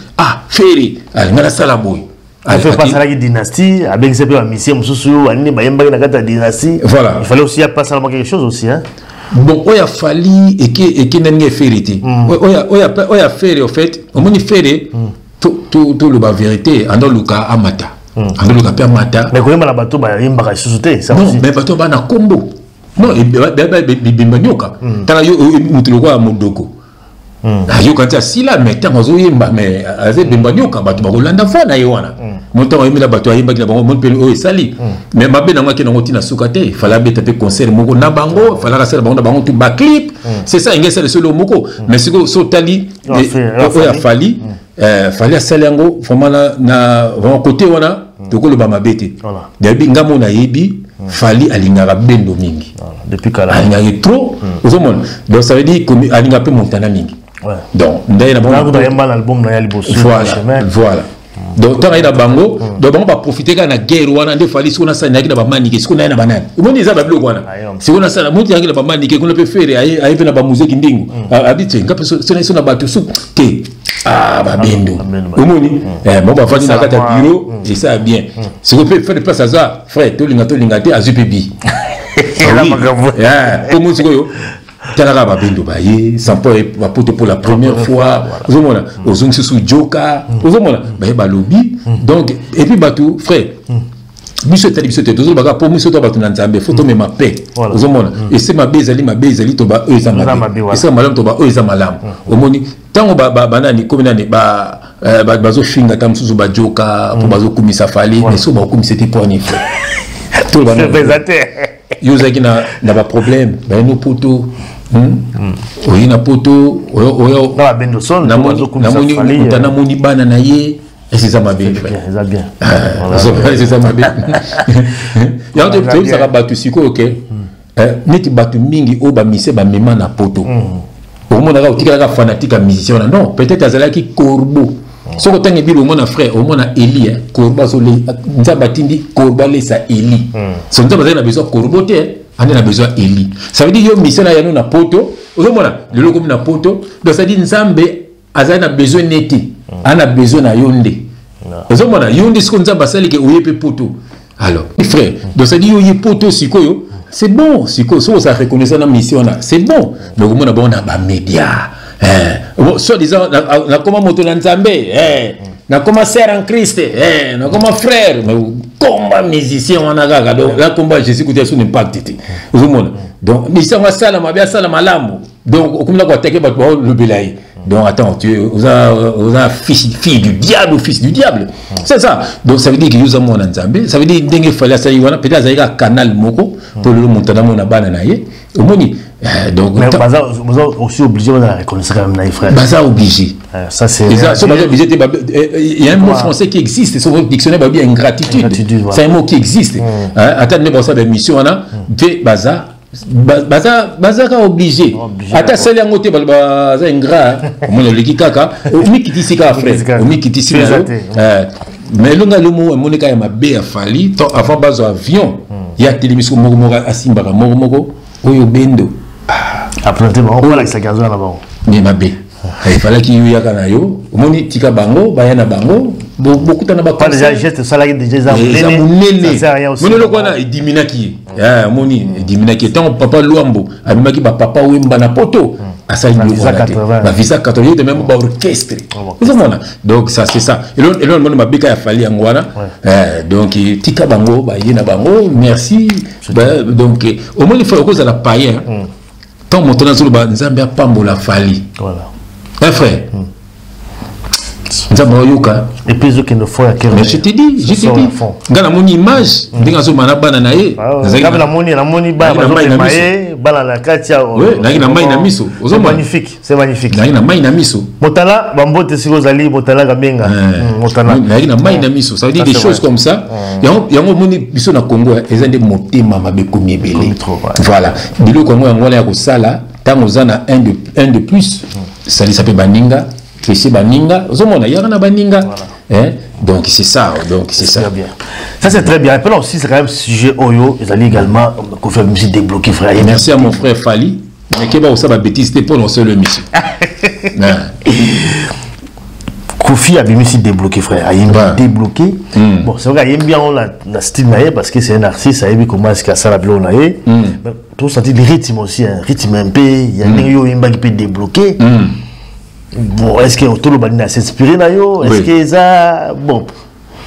ferry ngala sala boy il fait passer la dynastie avec ces peu mission mususu ani ba yemba na kata dynastie voilà il fallait aussi passer quelque chose aussi hein bon oya fali et que nenge ferry te oya ferry au fait au moni ferry tout le ba vérité ando luka amata mais quand même la bateau bah il m'a suscité ça non mais bateau bah na combo non bimbanyoka tala yo mutuloko ya mondoko yo quand ça si là mais tant ozo yemba mais aze bimbanyoka bato ba kolanda fana yewana montant yemela bato yemba ki na bango mon pele o sali mais mabe na ngaki na ngoti na sukate fala beta pe concert moko na bango fala rasela bango na bango tout ba clip c'est ça ingesa le solo moko mais siko so tali o ya fali fali asalango vraiment na côté wana toko le ba mabete depuis ngamo na yebi fali alingaka bendo mingi depuis kala alingaka trop ozomona donc ça veut dire que alinga pe montana mingi donc ndaye na bango na yamba album na yali bosu voilà donc tant ina bango donc bango ba profiter ka na guerre wana nde fali siko na sa na ba manike siko na banani uboni za ba bilo wana siko na sa muti yangi na ba manike kuna pe fere ayi na ba musique ndingu abite ngape so na batu su te ba bendo umoni mo ba fali na kata bureau et ça bien si vous pouvez faire de place à ça frère to linga te azupebi pour moi siko yo talaka ba bendo ba ye sans pas ba poto pour la première fois ozomona ozong sous joka ozomona ba lobby donc et puis batu frère biso te tozo baka pour biso to batu na nzambe photo me ma paix ozomona et c'est ma bezali to ba eza mabe et c'est malam to ba eza malam omoni tango ba nani kominani ba bazo finga tamsuzu ba joka pour bazo kumisa fali mais so ba kumisa te pour ni frère tout ba yozaki na ba problème ba no poto oyi na poto oyo na bendo son na moni bana na ye et c'est ça ma bien ça bien c'est ça ma bien ya to ça va batu siko OK neti batu mingi o ba mise ba mema na poto au monde là otikala fanatique musicien non peut-être azalaki corbeau so ko tangi bilo mona frère au mona Eli corbeau so le nzaba tindi corbeau le sa Eli so nzaba na besoin corbeau te on a besoin Eli ça veut dire yo mission na yano na poto ozomona le logo na poto donc ça dit nzambe azana besoin neti ana besoin na yonde ozomona yonde siko nzamba sali ke oyepe poto alors frère donc ça dit yo poto sikoyo c'est bon siko so ça reconnaît ça na mission là c'est bon donc on a bon na ba média soit disant na comment moto na nzambe na comment sœur en Christ na comment frère mais combat musicien on a gaga donc là combat Jésus côté sur impact té ozomona donc mission wa sala mabia sala malambo donc comme là ko attaquer ba le belai donc attends tu as fille du diable ou fils du diable c'est ça donc ça veut dire que nous avons un nzambe ça veut dire ndenge fallait ça yona peut-être ça ira canal moko pour le montana mona bana na ye omoni donc baza aussi obligé de la reconnaître quand même na frère baza obligé ça c'est ça baza obligé il y a un mot français qui existe sur votre dictionnaire ba bien ingratitude c'est un mot qui existe attends ne pas ça des missions là de baza bazaka obligé ata sali yango te baza ingrat omona oleki kaka omikitisi kaka frère omikitisi nayo mais elonga lomo emoneka ya mabe ya fali to avant bazwa avion ya telemisi moko asimbaka moko oyo bendo après on va avec sa gazo là bas ni mabe il fallait qu'il y ait un yo omoni tika bango bayana bango beaucoup na ba pas déjà geste ça là déjà ça sert à rien aussi monolo kwana ediminaki moni ediminaki tant papa Luambo abimaki ba papa Wemba na poto asali ba visa 80 de même ba orchestre vous mona donc ça c'est ça et le monde mabika ya fali ngwana donc tika bango bayena bango merci donc omoni faut cause la païen tant montona zulu ba nzambe apambola fali voilà un frère et puis ceux qui ne font que mais je te dis ngana mon image ndinga zo mana bana na ye la moni ba bala la katia na mai na miso magnifique c'est magnifique na mai na miso motala bambote siko zali motala gabenga motala na mai na miso ça veut dire des choses comme ça yango moni biso na Congo ezande motema mabeko miebele voilà bilo Congo yango ya ko sala tango zana un de plus ça s'appelle baninga c'est baninga zomona yana baninga donc c'est ça bien ça c'est très bien et puis là aussi c'est quand même sujet oyo ils allaient également faire musique débloquer frère merci à mon frère Fali mais qui va aussi ba bêtise pour non seul musique Kofi a bien musique débloqué frère il a débloqué bon c'est vrai il aime bien la style naïe parce que c'est un artiste ça aime comment est-ce qu'il a ça la blonde naïe mais tout ça dit le rythme aussi un rythme un peu il y a un yo qui peut débloquer. Bon, est-ce que tout le monde s'est inspiré d'ailleurs? Est-ce que ça bon?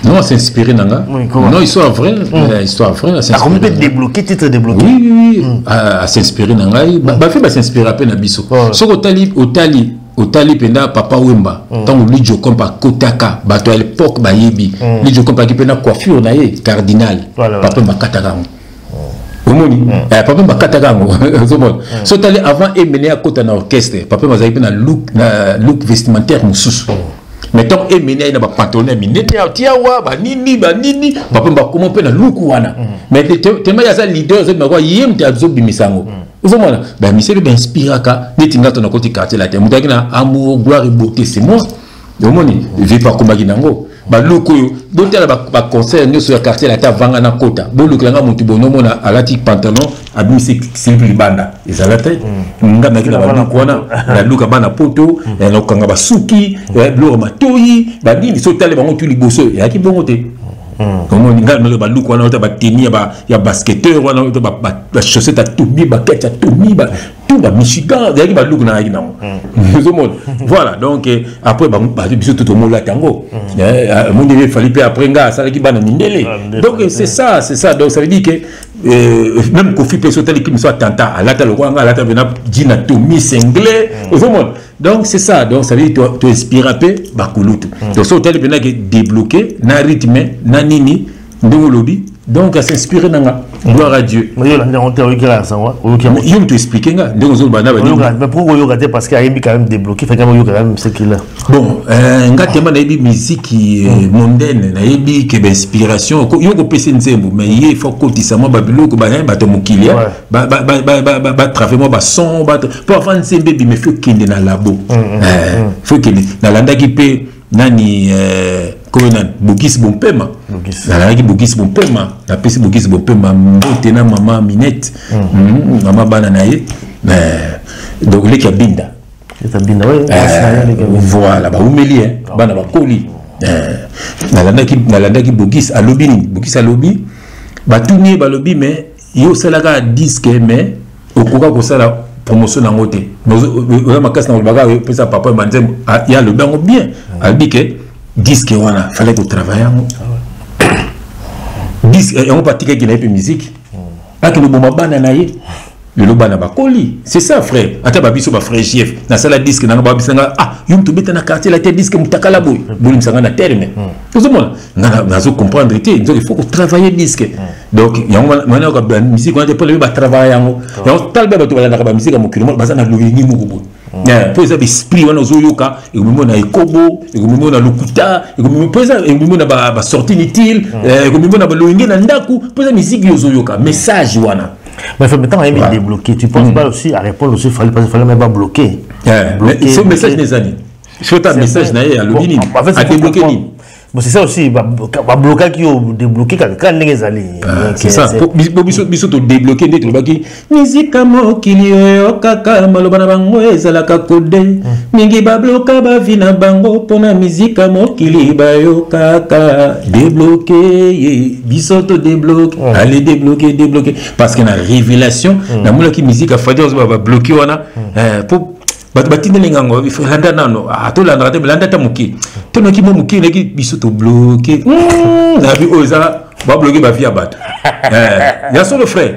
Non, s'inspirer nanga. Non, histoire vraie, histoire vraie. Ah, comment peut débloquer, titre débloqué? Oui. À s'inspirer nanga. Bah fait s'inspirer à peine à biso. So otali penda papa Wemba. Tant lui jo kompa kotaka, bato à l'époque ba yebi. Lui jo kompa qui penda coiffure na ye cardinal. Papa makataka. Omoni papa bakataka ngo so tali avant emmener à côté na orchestre papa mazali na look vestimentaire mususu mais tant emmener na ba pantalon minete tiawa ba nini papa ba comment pe na look wana mais tellement ya za leader zo ba yem te absorb misango uzomona ba miseli ba inspiraka netinga to na côté quartier la te mutaki na amour gloire et beauté c'est moi omoni je pas combat kinango ba loko dotela ba concert nyo sur quartier la ta vanga na kota bo luklanga mutu bonomo na alati pantalon abimisi simple libanda ezalata ngana kila ba loko wana na luka bana poto na kanga basuki bloro matoyi ba nini so tale bango tu liboso ya ki bongo te comment ngana no ba luko wana ba tenir ya basketteur wana ba chaussette à tobi ba kete à tobi ba tout ba Michigan ya ki ba luko na mo voilà donc après ba biso tout au monde là tango mon il fallait puis après nga ça qui bana mindele donc c'est ça donc ça veut dire que même Kofi Pessotel qui me soit tanta à la talo nga la talo na dina tomi singlé au monde donc c'est ça donc ça veut dire tu inspires un peu ba kulutu donc so tel bena que débloquer na rythme na nini ndongo lobi donc à s'inspirer nanga gloire à Dieu mais là on te regarde ça moi il me expliquer nga ndongo zo bana ba mais pourquoi yo regarder parce qu'il a quand même débloqué fait quand même ce qu'il a bon nga tema na yebi musique mondaine na yebi que inspiration yo ko pese nzembo mais il faut kotisa moi babiloko ba to mokilia ba travailler moi ba son ba pour avant nzembe bi me faut kende na labo faut kende na landa ki pe nani Konan Bogis Bompema nalaki Bogis Bompema na pesi Bogis Bompema mbote na mama Minette mama bana na ye donc les kabinda voilà ba umeli bana ba koli nalandaki Bogis alobi ba tuni ba lobi mais yo salaka disque mais okoka ko sala promotion na ngote no makasi na baga pesa papa manzem ya le bango bien albi que disque wana fallait que travailler disque on pratique qui na musique pas que le bon bana na ye le bana ba koli c'est ça frère ata ba biso ba frère chef na sala disque na ba bisanga yum to beta na quartier la tête disque mutakala boy bolim sanga na terme tout le monde na zo comprendre que il faut que travailler disque donc yango mana ka musique on a pas le ba travailler yango yango talbe ba to ba na ka musique mo kilo ba sana loyingi mo bo pour ça esprit wana ozoyoka ekomi na ekobo ekomi na lokuta ekomi na ba sortie utile ekomi na ba loyingi na ndaku pour ça musique ozoyoka message wana Mais il faut maintenant même débloquer. Tu penses pas aussi à répondre aussi, il fallait même pas bloquer. Il faut message des années. Il faut un message à l'obini. À débloquer. Bon, c'est ça aussi, bloquer qui ont débloqué quand les allés. C'est ça. Pour débloquer des trucs. Musique mokili oyo kaka malobana bango ezalaka kode. Mingi ba bloka ba vina bango pona musique mokili ba yo kaka débloquer. Bisoto débloquer. Allez débloquer. Parce qu'il y a une révélation. La moula qui musique a fallu va bloquer wana pour batinde lengango il faut landa nano atolanda te landa ta muki tono ki mo muki neki biso to bloquer na bi oza ba bloquer ba via bat ya son le frère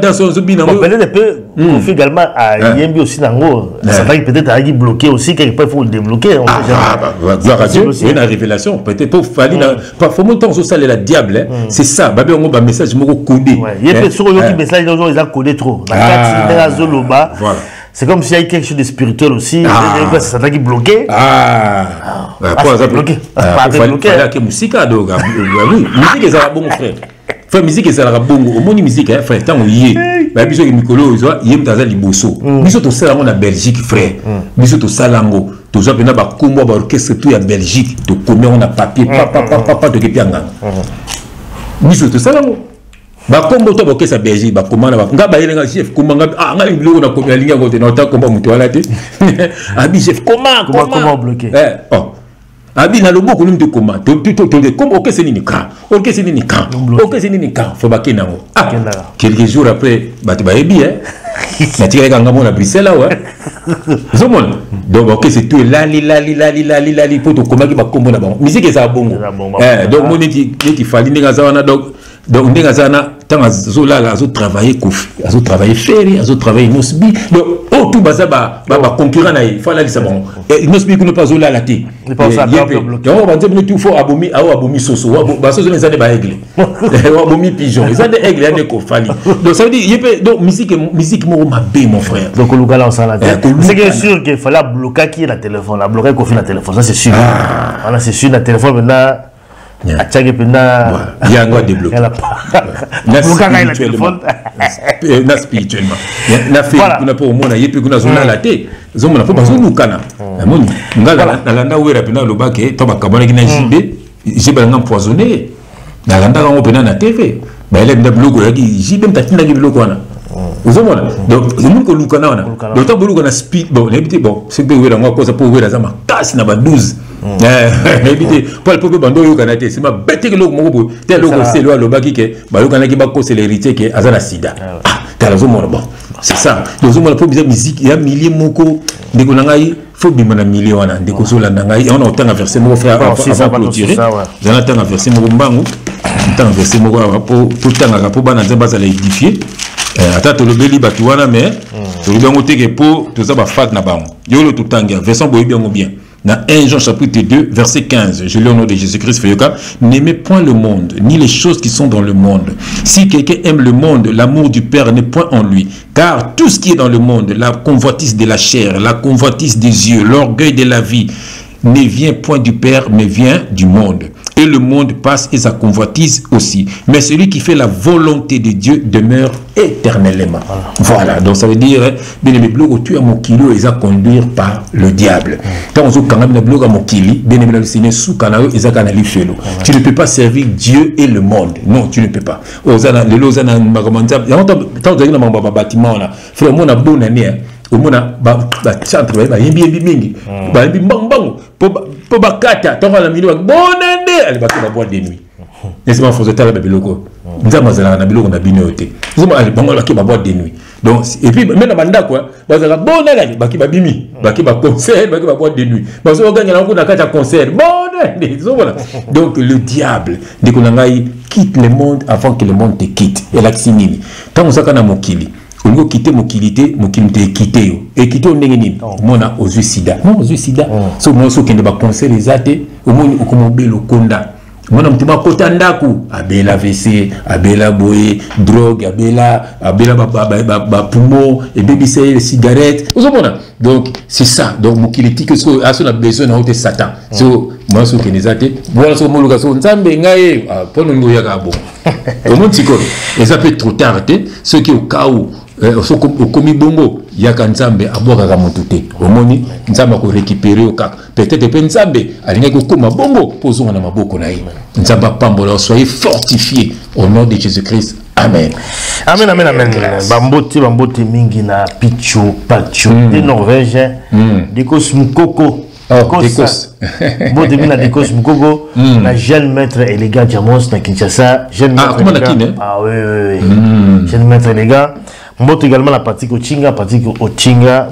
dans son zobina peut-être peut fait également à Yembi aussi nango ça va peut-être à bloquer aussi quelque part il faut le débloquer la radio c'est une révélation peut-être pour fali pas faut monter on ça la diable c'est ça ba on ba message moko codé il y a sur le message dans ils ont codé trop la carte zoloba voilà. C'est comme s'il y a quelque chose de spirituel aussi. C'est ça qui est bloqué. C'est bloqué. Il fallait que musique a donc. Oui, musique est à bon frère. Frère, musique est à bon. Au moins musique, frère, tant y est. Mais biso Mikolo, il y a dans les bosso. Biso to ça en Belgique, frère. Biso to salango. To ça pena ba kumba ba orchestre tout en Belgique. To combien on a papier, papa de kepianga. Biso to salango. Ba kombo to boke sa Belgique ba komana ba nga ba yelenga chef komanga nga biloko na komia linga ko te na ta komba muto wala te abi chef comment bloquer abi na loboko nimte koma to kombo ke senini ka senini ka fo ba kenango quelques jours après ba te ba ebi na tika ka ngamo na Bruxelles wa zomon donc ok c'est tout lali pour to komaki ba kombo na bango musique ça bongo donc moneti fali ndinga za wana donc ndinga zana tanga zolala azo travailler kofi azo travailler ferry azo travailler nosbi donc tout baza ba concurrent na il faut la lisa bon nosbi ko ne pas zolala ti il pense à bloquer on va dire tout faut abomi soso ba soso les années ba aigle abomi pigeon les années aigle ane ko fali donc ça veut dire donc musique mo mabe mon frère donc le gars là on s'en la c'est sûr qu'il fallait bloquer qui la téléphone la bloquer ko fi la téléphone ça c'est sûr voilà c'est sûr la téléphone maintenant il y a un débloqué. Spirituellement. Na fait qu'on a pas au monde, il y a plus qu'on a zone la tête. Zone la pas zone lukana. Amoni. Ngala nalanda wera pina lobake to bakabona kina jibe, jibe nga empoisonné. Nalanda nga opena na TV. Ba ele nda blogo yaki jibe mtatinda ki blogo wana. Uzomona. Donc le monde ko lukana wana. Donc to blogo na speed bon, l'habité bon, c'est que wera nga ko ça pour wera za makasi na ba 12. Éviter pour le peuple bando yo kanate c'est ma bête que logo moko tel logo c'est loi lobaki ke ba yo kanaki ba ko c'est l'héritier ke azana sida t'as zo bon c'est ça donc zo mona pour bizarre musique il y a milliers moko ndeko nangai faut bima na millions wana ndeko zo la nangai on a autant verser moko frère avant clôturer j'en attends verser moko mbangu tant verser moko pour tanga pour bana nzamba za l'édifier ata to lobeli batu wana mais to lobango te ke pour to za ba fat na bango yo lo tout tanga version boy bien dans 1 Jean chapitre 2 verset 15, je lis au nom de Jésus-Christ, n'aimez point le monde, ni les choses qui sont dans le monde. Si quelqu'un aime le monde, l'amour du Père n'est point en lui. Car tout ce qui est dans le monde, la convoitise de la chair, la convoitise des yeux, l'orgueil de la vie, ne vient point du Père, mais vient du monde. Et le monde passe et sa convoitise aussi. Mais celui qui fait la volonté de Dieu demeure éternellement. Voilà, donc ça veut dire, bien aimé, bloc tu as mon kilo, ils ont conduire par le diable. Quand on dit quand même bloc à mon kili, bien aimé, le Seigneur sous canal, ils ont canali fait l'eau. Tu ne peux pas servir Dieu et le monde. Non, tu ne peux pas. Les lots, ils ont commencé. Tant que dans mon bâtiment là, frère, mon a bonne année. Au moins, centre, il y a mingi, pour bakata, tant la minute, bonne année, elle va te boire des nuits. N'est-ce pas, faut se taire avec le loco. Nous avons un biloko na binoté. Nous avons un qui va boire des nuits. Donc, et puis, même la banda quoi, vous avez bonne année, baki ba bimi, baki ba concert, baki ba boire des nuits. Parce que vous gagnez un coup na kata concert, bonne année. Donc, le diable, dès qu'on a quitte le monde avant que le monde te quitte. Et là, c'est nini. Tant on a mon kili. On a quitté mon kilité, mon kilité quitté. Et quitté on est on a aux sida. Non, aux sida. So moi so qui ne va conseiller les athées, au moins au comme belo konda. Moi on m'a kotandaku, abela WC, abela boé, drogue, abela ba poumon et baby c'est cigarette. Donc c'est ça. Donc mon kilité que ce a son besoin de Satan. So moi ce qui nous a été voilà ce moluka so nzambe ngai pour nous ya ka bon au monde tiko et ça peut être trop tard ce qui au cas où au komi bongo ya ka nzambe aboka ka motuté au moni nzambe ko récupérer au cas peut-être pe nzambe alinga ko koma bongo pozo na maboko na ye nzambe pambola soyez fortifiés au nom de Jésus-Christ. Amen. Amen, amen, amen. Bambote mingi na picho pacho de Norvège. Dekos Mukoko. Dekos. Bon demi na Dekos Mukoko. Na jeune maître élégant Jamos na Kinshasa. Jeune maître. Comment na Ah oui. Jeune maître élégant. Mbote également la partie Ochinga,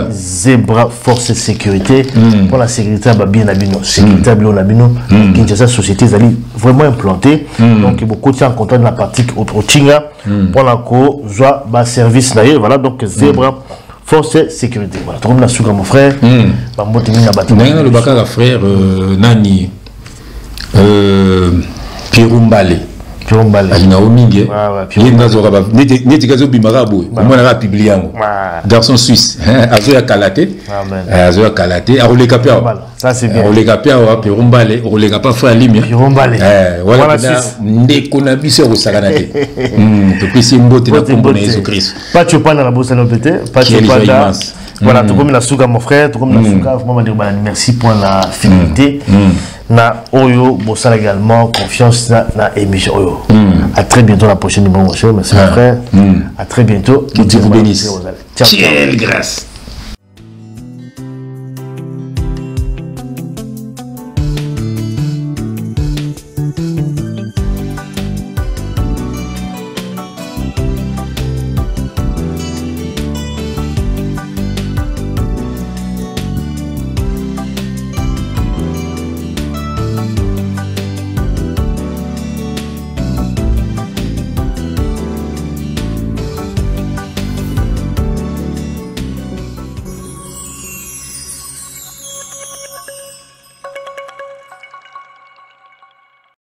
Zebra Force Sécurité pour la sécurité à bien Nabino, sécurité à Nabino, Kinshasa société vraiment implantée. Donc beaucoup de gens content de la partie Ochinga pour la co joie bas service d'ailleurs. Voilà donc Zebra Force Sécurité. Voilà, tout le monde a souga mon frère. Mbote mina bâtiment. Le Bakara frère Nani Pirumbale. Alina omingi garçon suisse azoya kalate ça c'est bien roleka pia wa Pirumbale roleka pa fa limia voilà ndeko na biso ko sakana te to pisi mbote na kombo na Jésus Christ pas tu pas dans la bosse no pété pas tu pas là voilà tout comme la souga mon frère tout comme la souga vraiment dire merci pour la fidélité na oyo bossala également confiance na émission oyo à très bientôt la prochaine numéro merci mon frère à très bientôt que Dieu vous bénisse quelle grâce.